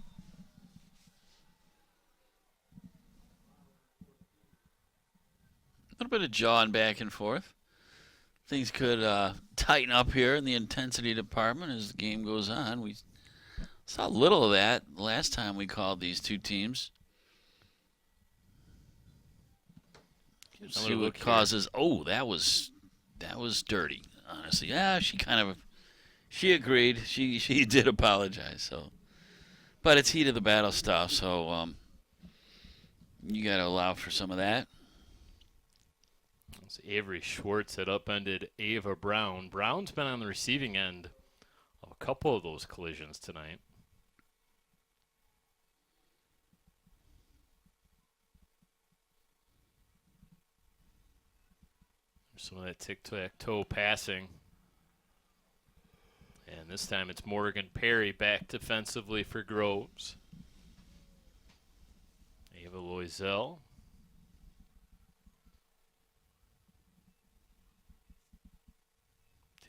little bit of jawing back and forth. Things could tighten up here in the intensity department as the game goes on. We saw a little of that last time we called these two teams. See what causes. Oh, that was dirty. Honestly, yeah, she agreed. She did apologize. So, but it's heat of the battle stuff. So you got to allow for some of that. It's Avery Schwartz that upended Ava Brown. Brown's been on the receiving end of a couple of those collisions tonight. Some of that tic-tac-toe passing. And this time it's Morgan Perry back defensively for Groves. Ava Loisel.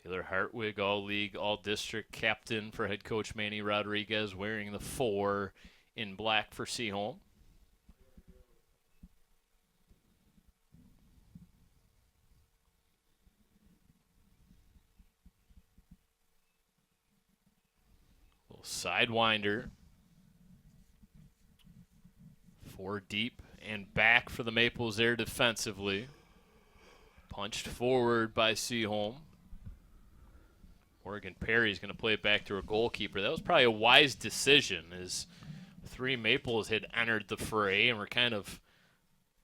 Taylor Hartwig, all-league, all-district captain for head coach Manny Rodriguez, wearing the 4 in black for Seaholm. Sidewinder. 4 deep and back for the Maples there defensively. Punched forward by Seaholm. Morgan Perry's going to play it back to a goalkeeper. That was probably a wise decision as 3 Maples had entered the fray and were kind of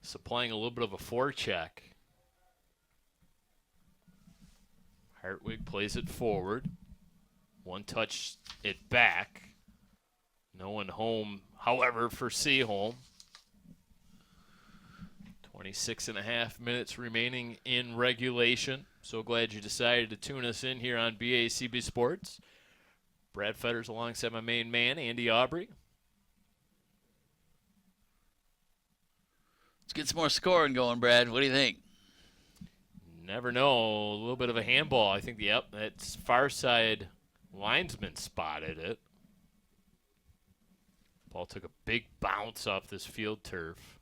supplying a little bit of a forecheck. Hartwig plays it forward. One touch it back. No one home, however, for Seaholm. 26.5 minutes remaining in regulation. So glad you decided to tune us in here on BACB Sports. Brad Fetters alongside my main man, Andy Aubrey. Let's get some more scoring going, Brad. What do you think? Never know. A little bit of a handball. I think, that's far side linesman spotted it. Ball took a big bounce off this field turf.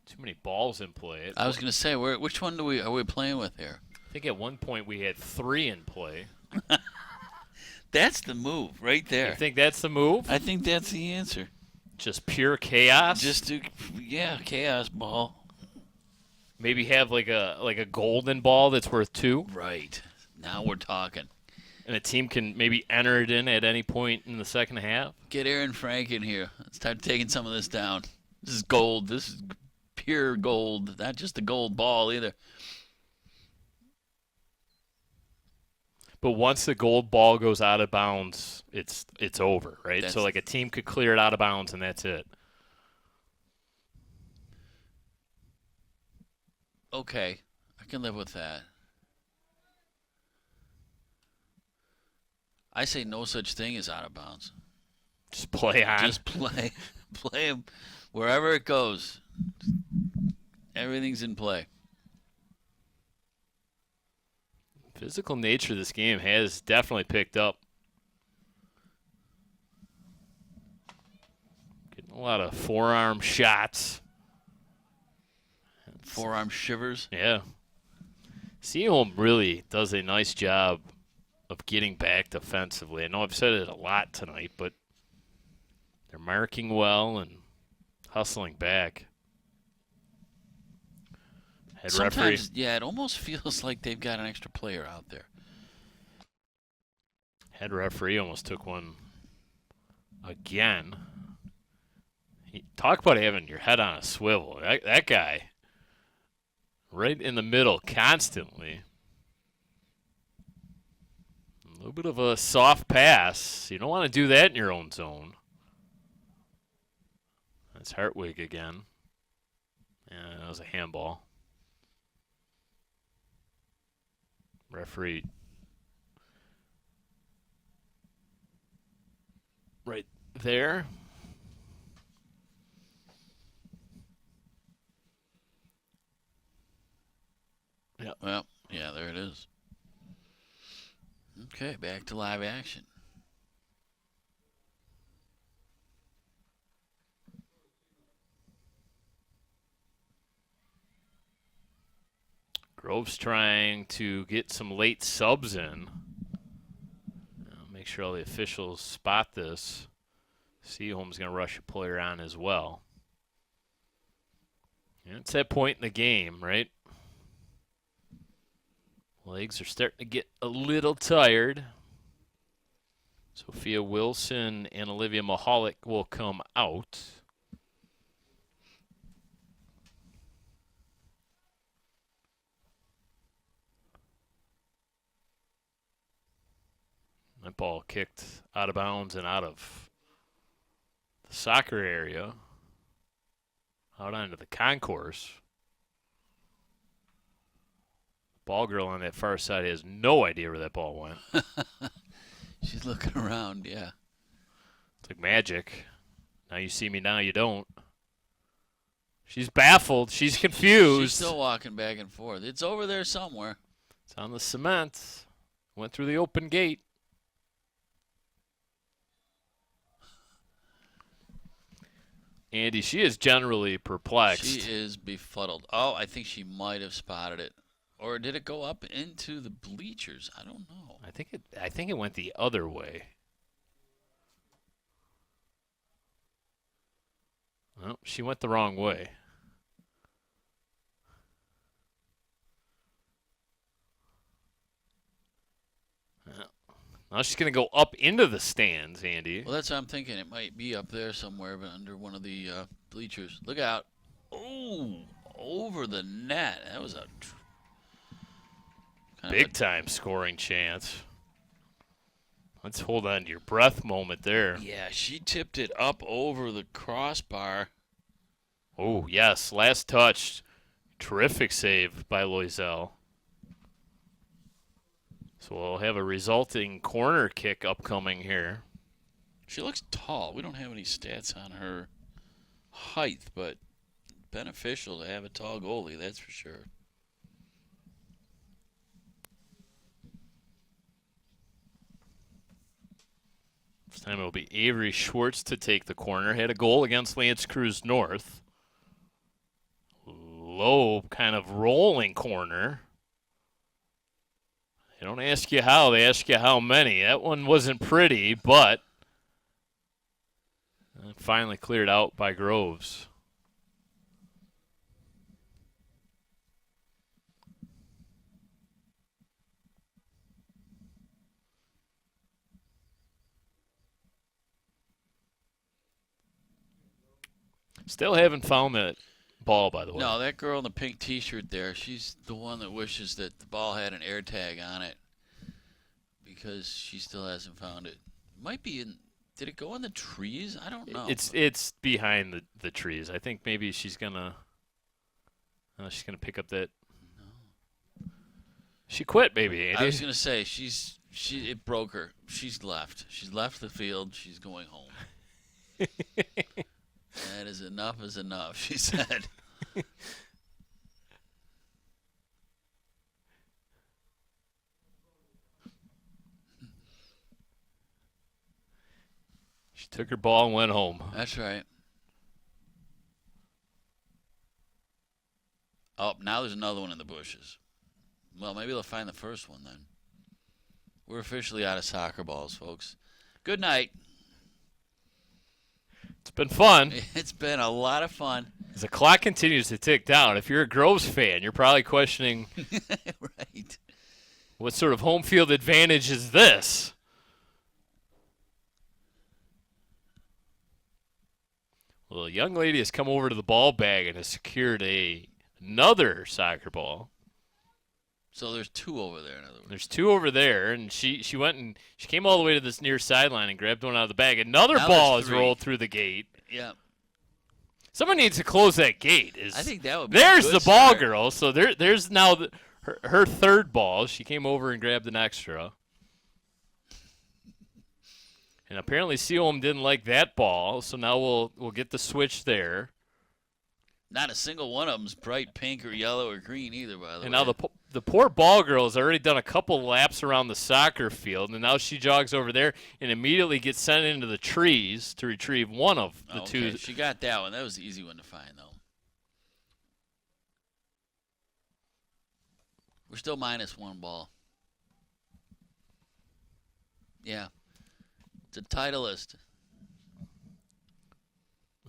Too many balls in play. I was going to say, which one are we playing with here? I think at one point we had 3 in play. That's the move right there. You think that's the move? I think that's the answer. Just pure chaos? Chaos ball. Maybe have like a golden ball that's worth 2. Right. Now we're talking. And a team can maybe enter it in at any point in the second half. Get Aaron Frank in here. Let's start taking some of this down. This is gold. This is pure gold. Not just a gold ball either. But once the gold ball goes out of bounds, it's over, right? So like a team could clear it out of bounds and that's it. Okay, I can live with that. I say no such thing as out of bounds. Just play on. Just play them wherever it goes. Everything's in play. Physical nature of this game has definitely picked up. Getting a lot of forearm shots. Forearm shivers. Yeah. Seaholm really does a nice job of getting back defensively. I know I've said it a lot tonight, but they're marking well and hustling back. Sometimes, it almost feels like they've got an extra player out there. Head referee almost took one again. Talk about having your head on a swivel. That guy, right in the middle constantly. A little bit of a soft pass. You don't want to do that in your own zone. That's Hartwig again. Yeah, that was a handball. Referee right there. Yeah. Well, yeah, there it is. Okay, back to live action. Groves trying to get some late subs in. Make sure all the officials spot this. Seaholm's going to rush a player on as well. And it's that point in the game, right? Legs are starting to get a little tired. Sophia Wilson and Olivia Mahalik will come out. That ball kicked out of bounds and out of the soccer area, out onto the concourse. Ball girl on that far side has no idea where that ball went. She's looking around, yeah. It's like magic. Now you see me, now you don't. She's baffled. She's confused. She's still walking back and forth. It's over there somewhere. It's on the cement. Went through the open gate. Andy, she is generally perplexed. She is befuddled. Oh, I think she might have spotted it. Or did it go up into the bleachers? I don't know. I think it went the other way. Well, she went the wrong way. Now she's going to go up into the stands, Andy. Well, that's what I'm thinking. It might be up there somewhere, but under one of the bleachers. Look out. Oh, over the net. That was a big time scoring chance. Let's hold on to your breath moment there. Yeah, she tipped it up over the crossbar. Oh, yes. Last touch. Terrific save by Loisel. So we'll have a resulting corner kick upcoming here. She looks tall. We don't have any stats on her height, but beneficial to have a tall goalie, that's for sure. This time it'll be Avery Schwartz to take the corner. Had a goal against Lance Cruz North. Low kind of rolling corner. They don't ask you how, they ask you how many. That one wasn't pretty, but finally cleared out by Groves. Still haven't found that ball, by the way. No, that girl in the pink T-shirt there, she's the one that wishes that the ball had an air tag on it because she still hasn't found it. Might be in. Did it go in the trees? I don't know. It's behind the trees. I think maybe she's gonna pick up that. No. She quit, baby. Andy. I was gonna say it broke her. She's left. She's left the field. She's going home. That is enough, she said. She took her ball and went home. That's right. Oh, now there's another one in the bushes. Well, maybe they'll find the first one then. We're officially out of soccer balls, folks. Good night. It's been fun. It's been a lot of fun. As the clock continues to tick down, if you're a Groves fan, you're probably questioning, right, what sort of home field advantage is this? Well, a young lady has come over to the ball bag and has secured another soccer ball. So there's two over there, in other words. There's two over there, and she went and she came all the way to this near sideline and grabbed one out of the bag. Another now ball is rolled through the gate. Yeah. Someone needs to close that gate. I think that would be There's a the good ball start. girl. So there's now her third ball. She came over and grabbed an extra. And apparently Seaholm didn't like that ball, so now we'll get the switch there. Not a single one of them's bright pink or yellow or green either, by the way. And now the poor ball girl has already done a couple laps around the soccer field, and now she jogs over there and immediately gets sent into the trees to retrieve one of the two. She got that one. That was the easy one to find, though. We're still minus one ball. Yeah. It's a Titleist.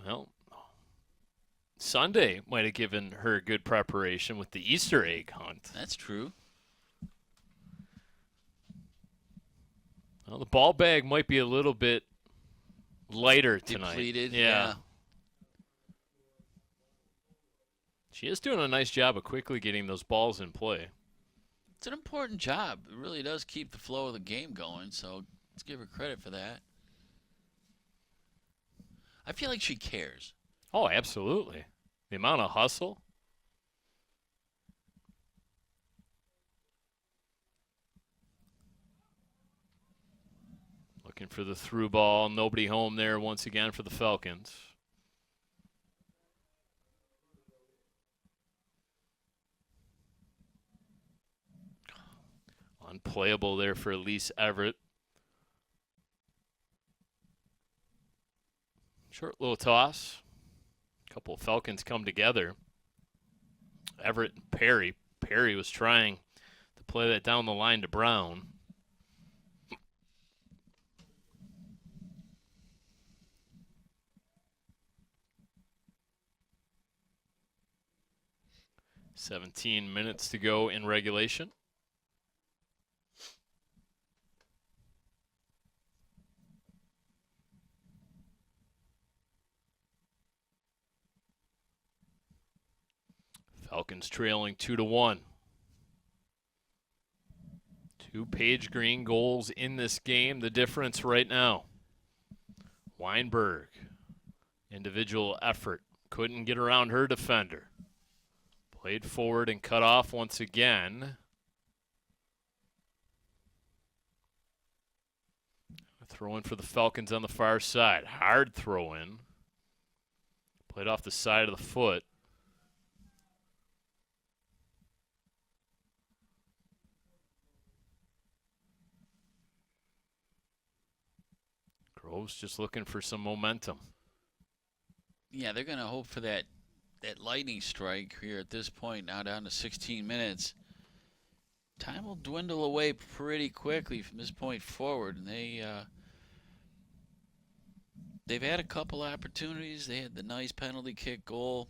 Well, Sunday might have given her good preparation with the Easter egg hunt. That's true. Well, the ball bag might be a little bit lighter tonight. Depleted, yeah. She is doing a nice job of quickly getting those balls in play. It's an important job. It really does keep the flow of the game going, so let's give her credit for that. I feel like she cares. Oh, absolutely. The amount of hustle. Looking for the through ball. Nobody home there once again for the Falcons. Unplayable there for Elise Everett. Short little toss. A couple of Falcons come together. Everett and Perry. Perry was trying to play that down the line to Brown. "17 minutes to go in regulation." Falcons trailing 2-1. 2 Paige Green goals in this game. The difference right now. Weinberg, individual effort. Couldn't get around her defender. Played forward and cut off once again. A throw in for the Falcons on the far side. Hard throw in. Played off the side of the foot. Groves just looking for some momentum. Yeah, they're going to hope for that lightning strike here at this point, now down to 16 minutes. Time will dwindle away pretty quickly from this point forward, and they've had a couple opportunities. They had the nice penalty kick goal,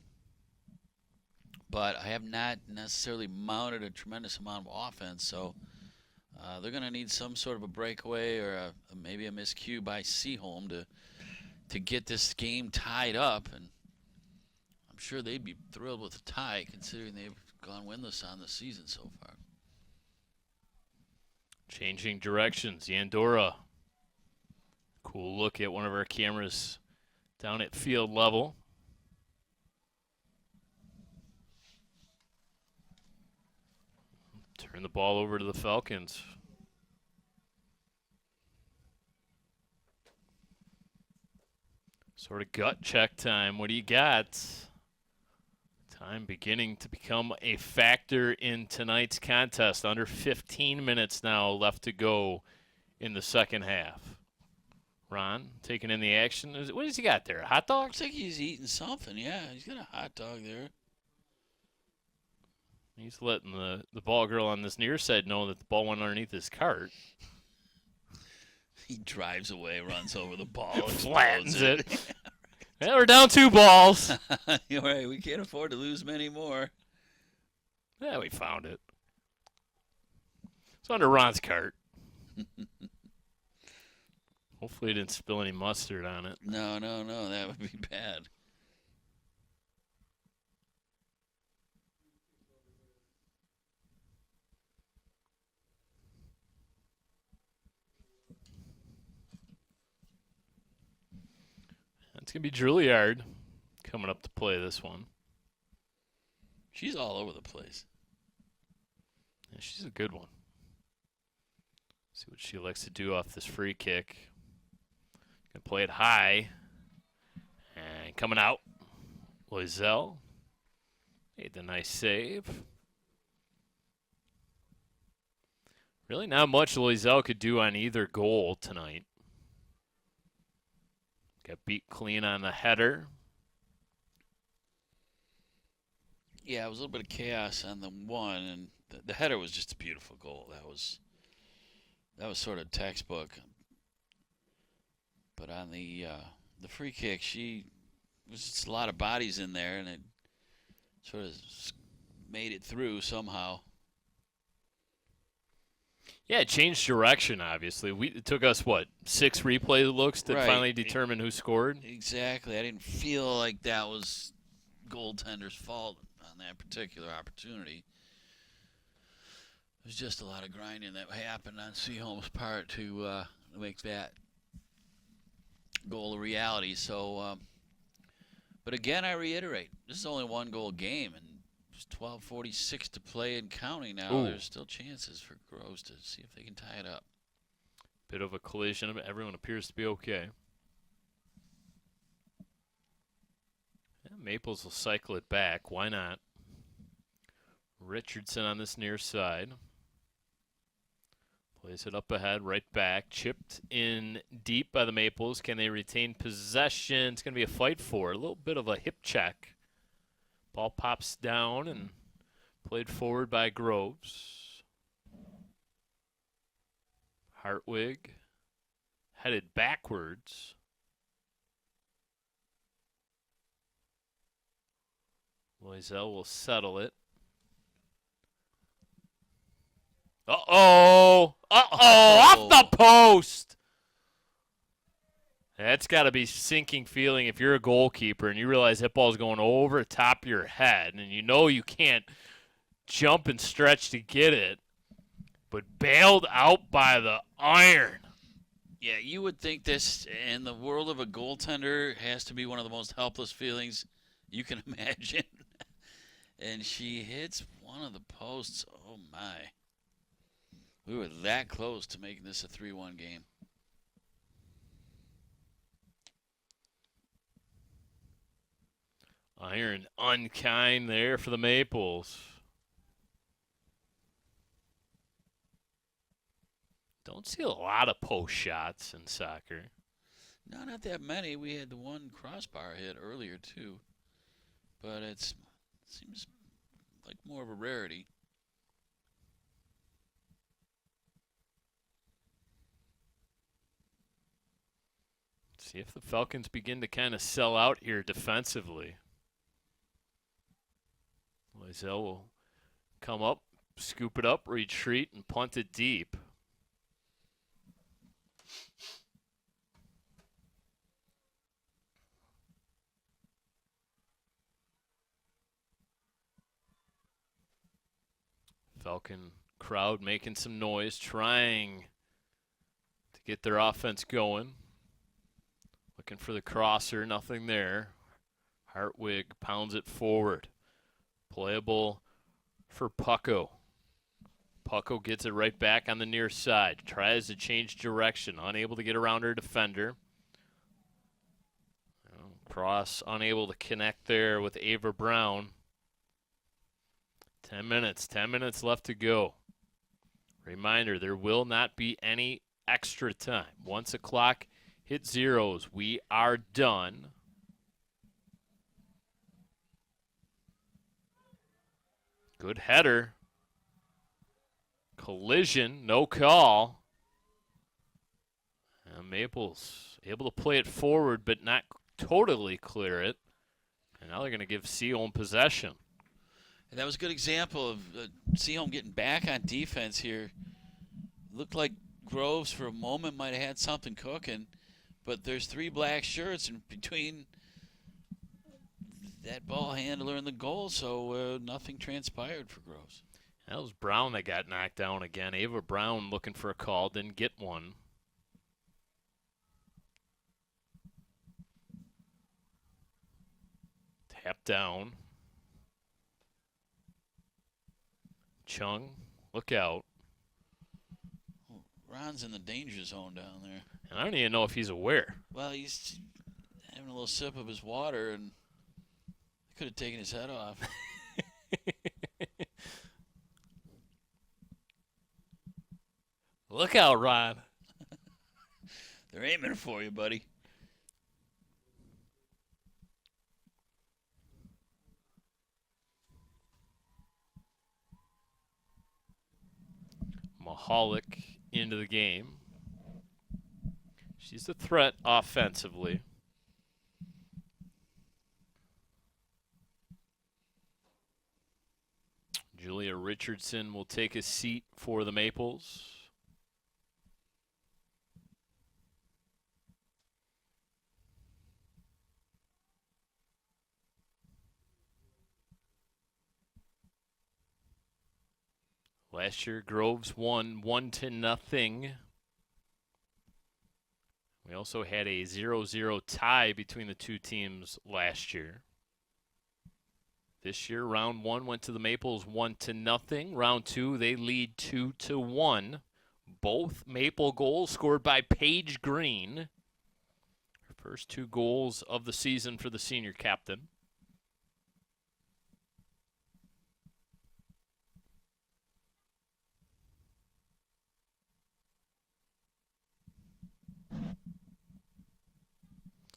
but I have not necessarily mounted a tremendous amount of offense, so they're going to need some sort of a breakaway or maybe a miscue by Seaholm to get this game tied up, and I'm sure they'd be thrilled with a tie considering they've gone winless on the season so far. Changing directions. Yandora. Cool look at one of our cameras down at field level. Turn the ball over to the Falcons. Sort of gut check time. What do you got? Time beginning to become a factor in tonight's contest. Under 15 minutes now left to go in the second half. Ron taking in the action. What does he got there? A hot dog? Looks like he's eating something. Yeah, he's got a hot dog there. He's letting the ball girl on this near side know that the ball went underneath his cart. He drives away, runs over the ball, flattens it. Yeah, we're down 2 balls. You're right. We can't afford to lose many more. Yeah, we found it. It's under Ron's cart. Hopefully he didn't spill any mustard on it. No. That would be bad. It's going to be Juilliard coming up to play this one. She's all over the place. Yeah, she's a good one. See what she likes to do off this free kick. Going to play it high. And coming out, Loiselle. Made the nice save. Really not much Loisel could do on either goal tonight. Got beat clean on the header. Yeah, it was a little bit of chaos on the one, and the header was just a beautiful goal. That was sort of textbook. But on the free kick, she was just a lot of bodies in there, and it sort of made it through somehow. Yeah, it changed direction, obviously. It took us, 6 replay looks to finally determine who scored? Exactly. I didn't feel like that was goaltender's fault on that particular opportunity. There's just a lot of grinding that happened on Seaholm's part to make that goal a reality. So, but again, I reiterate, this is only a one-goal game, and there's 12:46 to play and counting now. Ooh. There's still chances for Groves to see if they can tie it up. Bit of a collision. Everyone appears to be okay. Yeah, Maples will cycle it back. Why not? Richardson on this near side. Plays it up ahead, right back. Chipped in deep by the Maples. Can they retain possession? It's going to be a fight for it. A little bit of a hip check. Ball pops down and played forward by Groves. Hartwig headed backwards. Loisel will settle it. Uh-oh! Off the post! That's got to be sinking feeling if you're a goalkeeper and you realize that ball's going over the top of your head and you know you can't jump and stretch to get it, but bailed out by the iron. Yeah, you would think this, in the world of a goaltender, has to be one of the most helpless feelings you can imagine. And she hits one of the posts. Oh, my. We were that close to making this a 3-1 game. Iron unkind there for the Maples. Don't see a lot of post shots in soccer. No, not that many. We had the one crossbar hit earlier, too. But it seems like more of a rarity. See if the Falcons begin to kind of sell out here defensively. Loisel will come up, scoop it up, retreat, and punt it deep. Falcon crowd making some noise, trying to get their offense going. Looking for the crosser, nothing there. Hartwig pounds it forward. Playable for Pucko. Pucko gets it right back on the near side. Tries to change direction, unable to get around her defender. Cross unable to connect there with Ava Brown. 10 minutes left to go. Reminder, there will not be any extra time. Once the clock hits zeros, we are done. Good header. Collision, no call. And Maples able to play it forward, but not totally clear it. And now they're going to give Seaholm possession. And that was a good example of Seaholm getting back on defense here. Looked like Groves for a moment might have had something cooking, but there's 3 black shirts in between that ball handler and the goal, so nothing transpired for Groves. That was Brown that got knocked down again. Ava Brown looking for a call, didn't get one. Tap down. Chung, look out. Ron's in the danger zone down there. And I don't even know if he's aware. Well, he's having a little sip of his water, and could have taken his head off. Look out, Ron. They're aiming for you, buddy. Mahalik into the game. She's a threat offensively. Julia Richardson will take a seat for the Maples. Last year, Groves won 1-0. We also had a 0-0 tie between the two teams last year. This year, round one went to the Maples 1-0. Round two, they lead 2-1. Both Maple goals scored by Paige Green. Her first 2 goals of the season for the senior captain.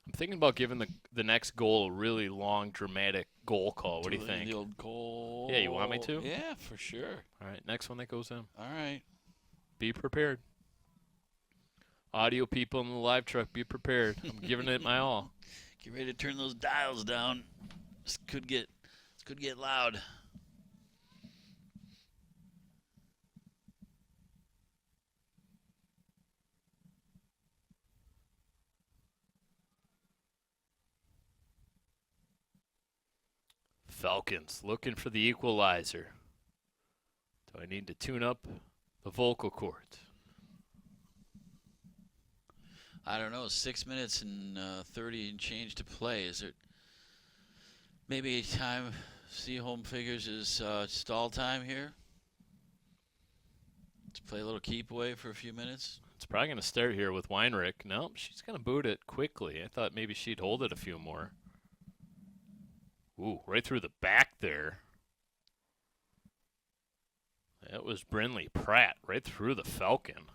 I'm thinking about giving the next goal a really long, dramatic goal call. What do you think? The old goal. Yeah, you want me to? Yeah, for sure. All right, next one that goes in. All right. Be prepared. Audio people in the live truck, be prepared. I'm giving it my all. Get ready to turn those dials down. This could get loud. Falcons looking for the equalizer. Do I need to tune up the vocal cords? I don't know. 6 minutes and 30 and change to play. Is it maybe time Seaholm figures is stall time here? Let's play a little keep away for a few minutes. It's probably going to start here with Weinrich. No, she's going to boot it quickly. I thought maybe she'd hold it a few more. Ooh, right through the back there. That was Brinley Pratt right through the Falcon.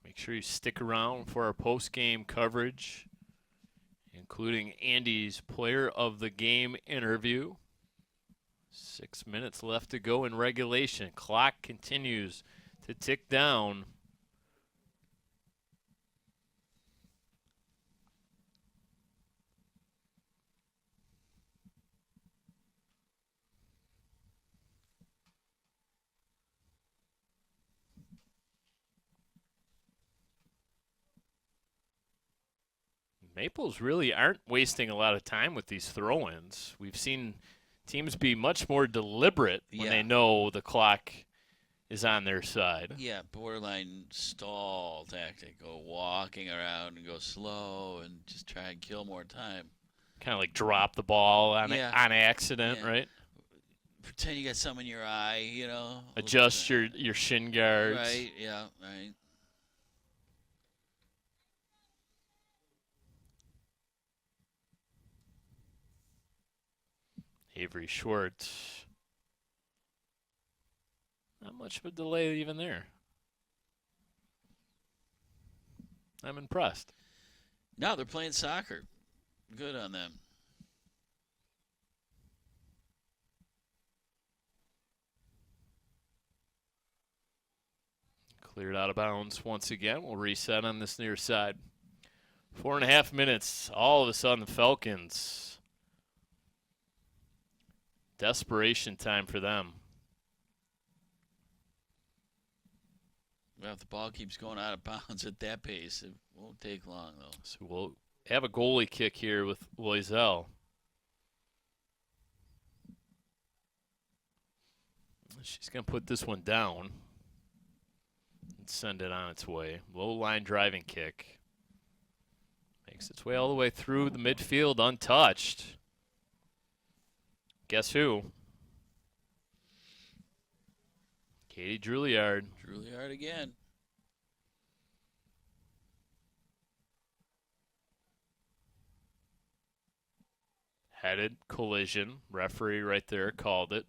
Make sure you stick around for our post-game coverage, including Andy's Player of the Game interview. 6 minutes left to go in regulation. Clock continues to tick down. Maples really aren't wasting a lot of time with these throw-ins. We've seen teams be much more deliberate when they know the clock is on their side. Yeah, borderline stall tactic. Go walking around and go slow and just try and kill more time. Kind of like drop the ball on accident, right? Pretend you got something in your eye, you know. Adjust your shin guards. Right, yeah, right. Avery Schwartz. Not much of a delay even there. I'm impressed. No, they're playing soccer. Good on them. Cleared out of bounds once again. We'll reset on this near side. 4.5 minutes. All of a sudden, the Falcons. Desperation time for them. Well, if the ball keeps going out of bounds at that pace, it won't take long, though. So we'll have a goalie kick here with Loisel. She's going to put this one down and send it on its way. Low line driving kick. Makes its way all the way through the midfield untouched. Guess who? Katie Juilliard. Juilliard again. Headed collision. Referee right there called it.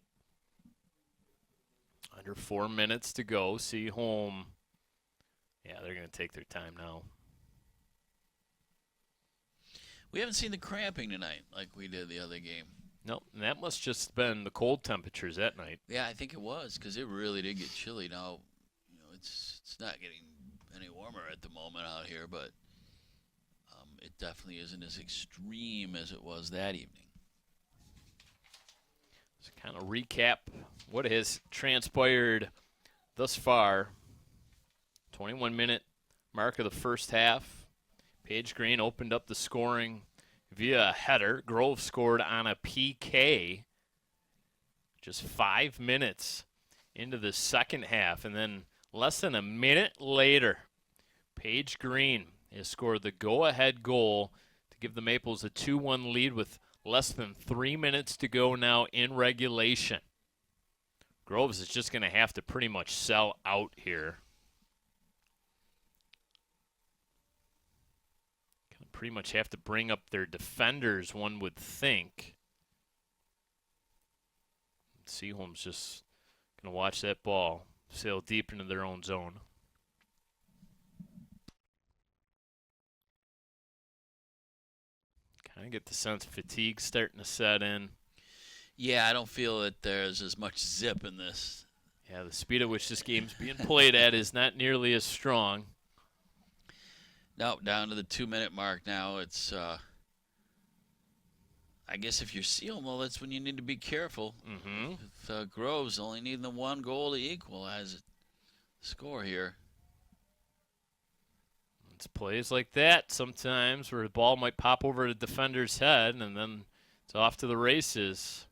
Under 4 minutes to go. Seaholm, yeah, they're going to take their time now. We haven't seen the cramping tonight like we did the other game. No, and that must just been the cold temperatures that night. Yeah, I think it was because it really did get chilly. Now, it's not getting any warmer at the moment out here, but it definitely isn't as extreme as it was that evening. So kind of recap what has transpired thus far. 21-minute mark of the first half. Paige Green opened up the scoring via a header. Groves scored on a PK just 5 minutes into the second half. And then less than a minute later, Paige Green has scored the go-ahead goal to give the Maples a 2-1 lead with less than 3 minutes to go now in regulation. Groves is just going to have to pretty much sell out here. Gonna pretty much have to bring up their defenders, one would think. Seaholm's just going to watch that ball sail deep into their own zone. I get the sense fatigue starting to set in. Yeah, I don't feel that there's as much zip in this. Yeah, the speed at which this game's being played at is not nearly as strong. No, down to the 2-minute mark now. It's, I guess if you're Seaholm, well, that's when you need to be careful. Mm-hmm. With Groves only needing the one goal to equalize the score here. It's plays like that sometimes where the ball might pop over the defender's head and then it's off to the races.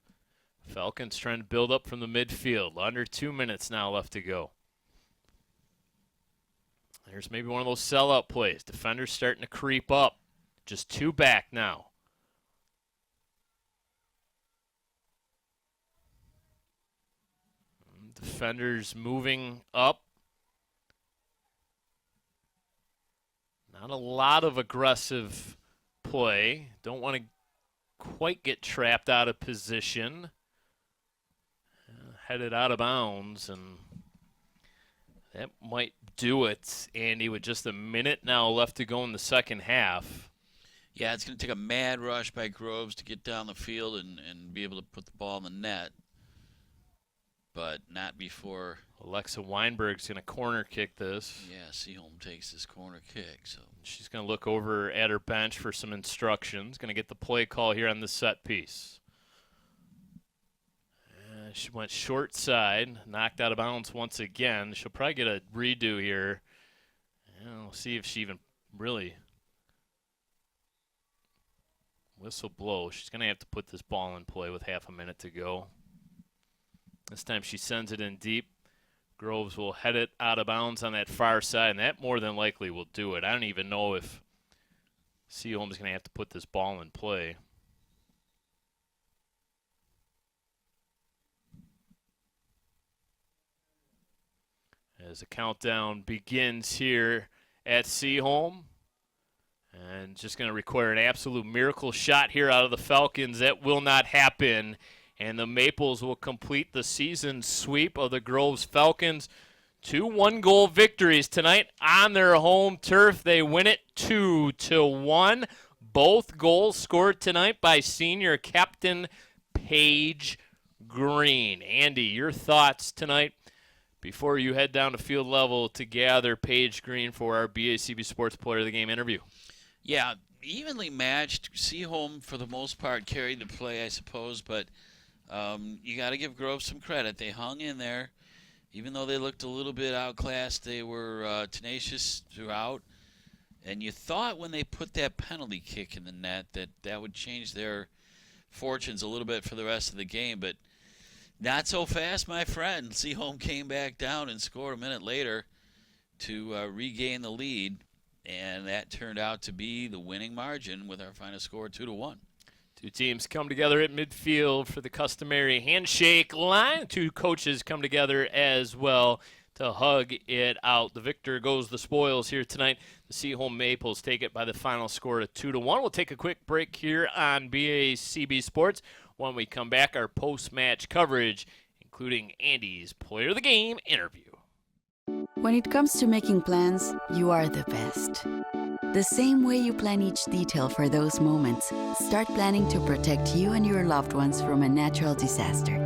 Falcons trying to build up from the midfield. Under 2 minutes now left to go. There's maybe one of those sellout plays. Defenders starting to creep up. Just 2 back now. Defenders moving up. Not a lot of aggressive play. Don't want to quite get trapped out of position. Headed out of bounds, and that might do it, Andy, with just a minute now left to go in the second half. Yeah, it's going to take a mad rush by Groves to get down the field and be able to put the ball in the net, but not before. Alexa Weinberg's going to corner kick this. Yeah, Seaholm takes this corner kick. So she's going to look over at her bench for some instructions. Going to get the play call here on the set piece. She went short side, knocked out of bounds once again. She'll probably get a redo here. And we'll see if she even really whistle blows. She's going to have to put this ball in play with half a minute to go. This time she sends it in deep. Groves will head it out of bounds on that far side, and that more than likely will do it. I don't even know if Seaholm's going to have to put this ball in play. As the countdown begins here at Seaholm. And just going to require an absolute miracle shot here out of the Falcons. That will not happen. And the Maples will complete the season sweep of the Groves Falcons. 2 one-goal victories tonight on their home turf. They win it 2-1. Both goals scored tonight by senior captain Paige Green. Andy, your thoughts tonight before you head down to field level to gather Paige Green for our BACB Sports Player of the Game interview? Yeah, evenly matched. Seaholm, for the most part, carried the play, I suppose, but you got to give Groves some credit. They hung in there. Even though they looked a little bit outclassed, they were tenacious throughout. And you thought when they put that penalty kick in the net that would change their fortunes a little bit for the rest of the game, but not so fast, my friend. Seaholm came back down and scored a minute later to regain the lead, and that turned out to be the winning margin with our final score 2-1. Two teams come together at midfield for the customary handshake line. Two coaches come together as well to hug it out. The victor goes the spoils here tonight. The Seaholm Maples take it by the final score of 2-1. We'll take a quick break here on BACB Sports. When we come back, our post-match coverage, including Andy's Player of the Game interview. When it comes to making plans, you are the best. The same way you plan each detail for those moments, start planning to protect you and your loved ones from a natural disaster.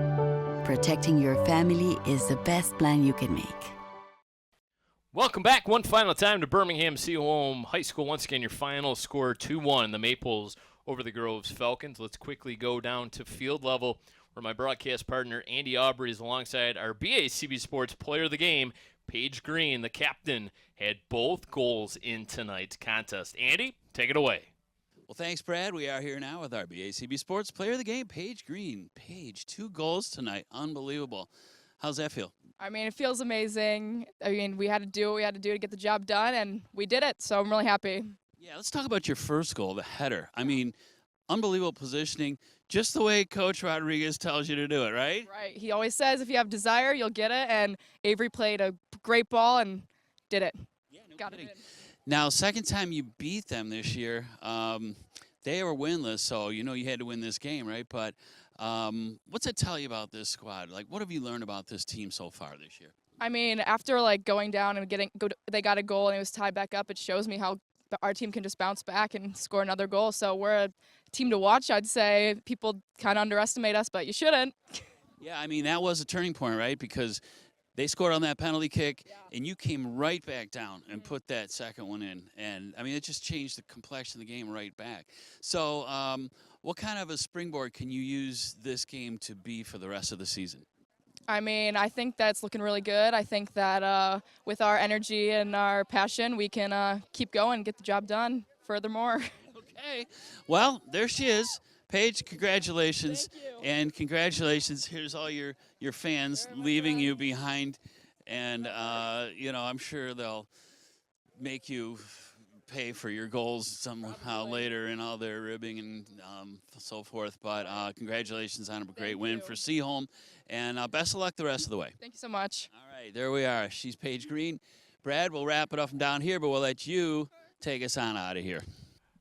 Protecting your family is the best plan you can make. Welcome back one final time to Birmingham Seaholm High School. Once again, your final score 2-1, the Maples over the Groves Falcons. Let's quickly go down to field level, where my broadcast partner Andy Aubrey is alongside our BACB Sports Player of the Game, Paige Green. The captain had both goals in tonight's contest. Andy, take it away. Well, thanks, Brad. We are here now with our BACB Sports Player of the Game, Paige Green. Paige, 2 goals tonight. Unbelievable. How's that feel? I mean, it feels amazing. I mean, we had to do what we had to do to get the job done, and we did it, so I'm really happy. Yeah, let's talk about your first goal, the header. I mean, unbelievable positioning, just the way Coach Rodriguez tells you to do it, right? Right. He always says if you have desire, you'll get it, and Avery played a great ball and did it. Yeah, no Got kidding. it in. Now, second time you beat them this year, they were winless, so you know you had to win this game, right? But what's it tell you about this squad? Like, what have you learned about this team so far this year? I mean, after going down and they got a goal and it was tied back up, it shows me how our team can just bounce back and score another goal. So we're a team to watch, I'd say. People kind of underestimate us, but you shouldn't. Yeah, I mean, that was a turning point, right? Because they scored on that penalty kick, and you came right back down and put that second one in. And, I mean, it just changed the complexion of the game right back. So what kind of a springboard can you use this game to be for the rest of the season? I mean, I think that's looking really good. I think that with our energy and our passion, we can keep going and get the job done furthermore. Okay. Well, there she is. Paige, congratulations. Thank you. And congratulations. Here's all your fans leaving you behind. And, you know, I'm sure they'll make you pay for your goals somehow later and all their ribbing and so forth. But congratulations on a great win for Seaholm. And best of luck the rest of the way. Thank you so much. All right, there we are. She's Paige Green. Brad, we'll wrap it up from down here, but we'll let you take us on out of here.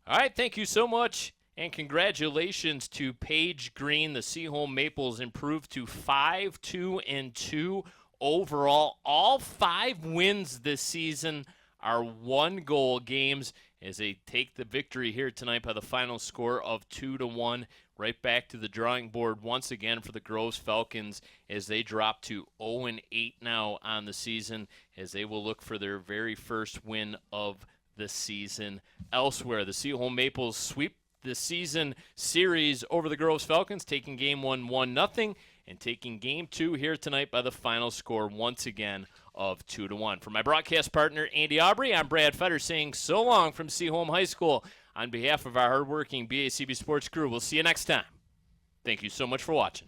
All right, thank you so much, and congratulations to Paige Green. The Seaholm Maples improved to 5-2-2 overall. All 5 wins this season are 1-goal games as they take the victory here tonight by the final score of 2-1. Right back to the drawing board once again for the Groves Falcons as they drop to 0-8 now on the season, as they will look for their very first win of the season elsewhere. The Seaholm Maples sweep the season series over the Groves Falcons, taking game 1 1-0, and taking game 2 here tonight by the final score once again of 2-1. For my broadcast partner Andy Aubrey, I'm Brad Fetter saying so long from Seaholm High School. On behalf of our hardworking BACB Sports crew, we'll see you next time. Thank you so much for watching.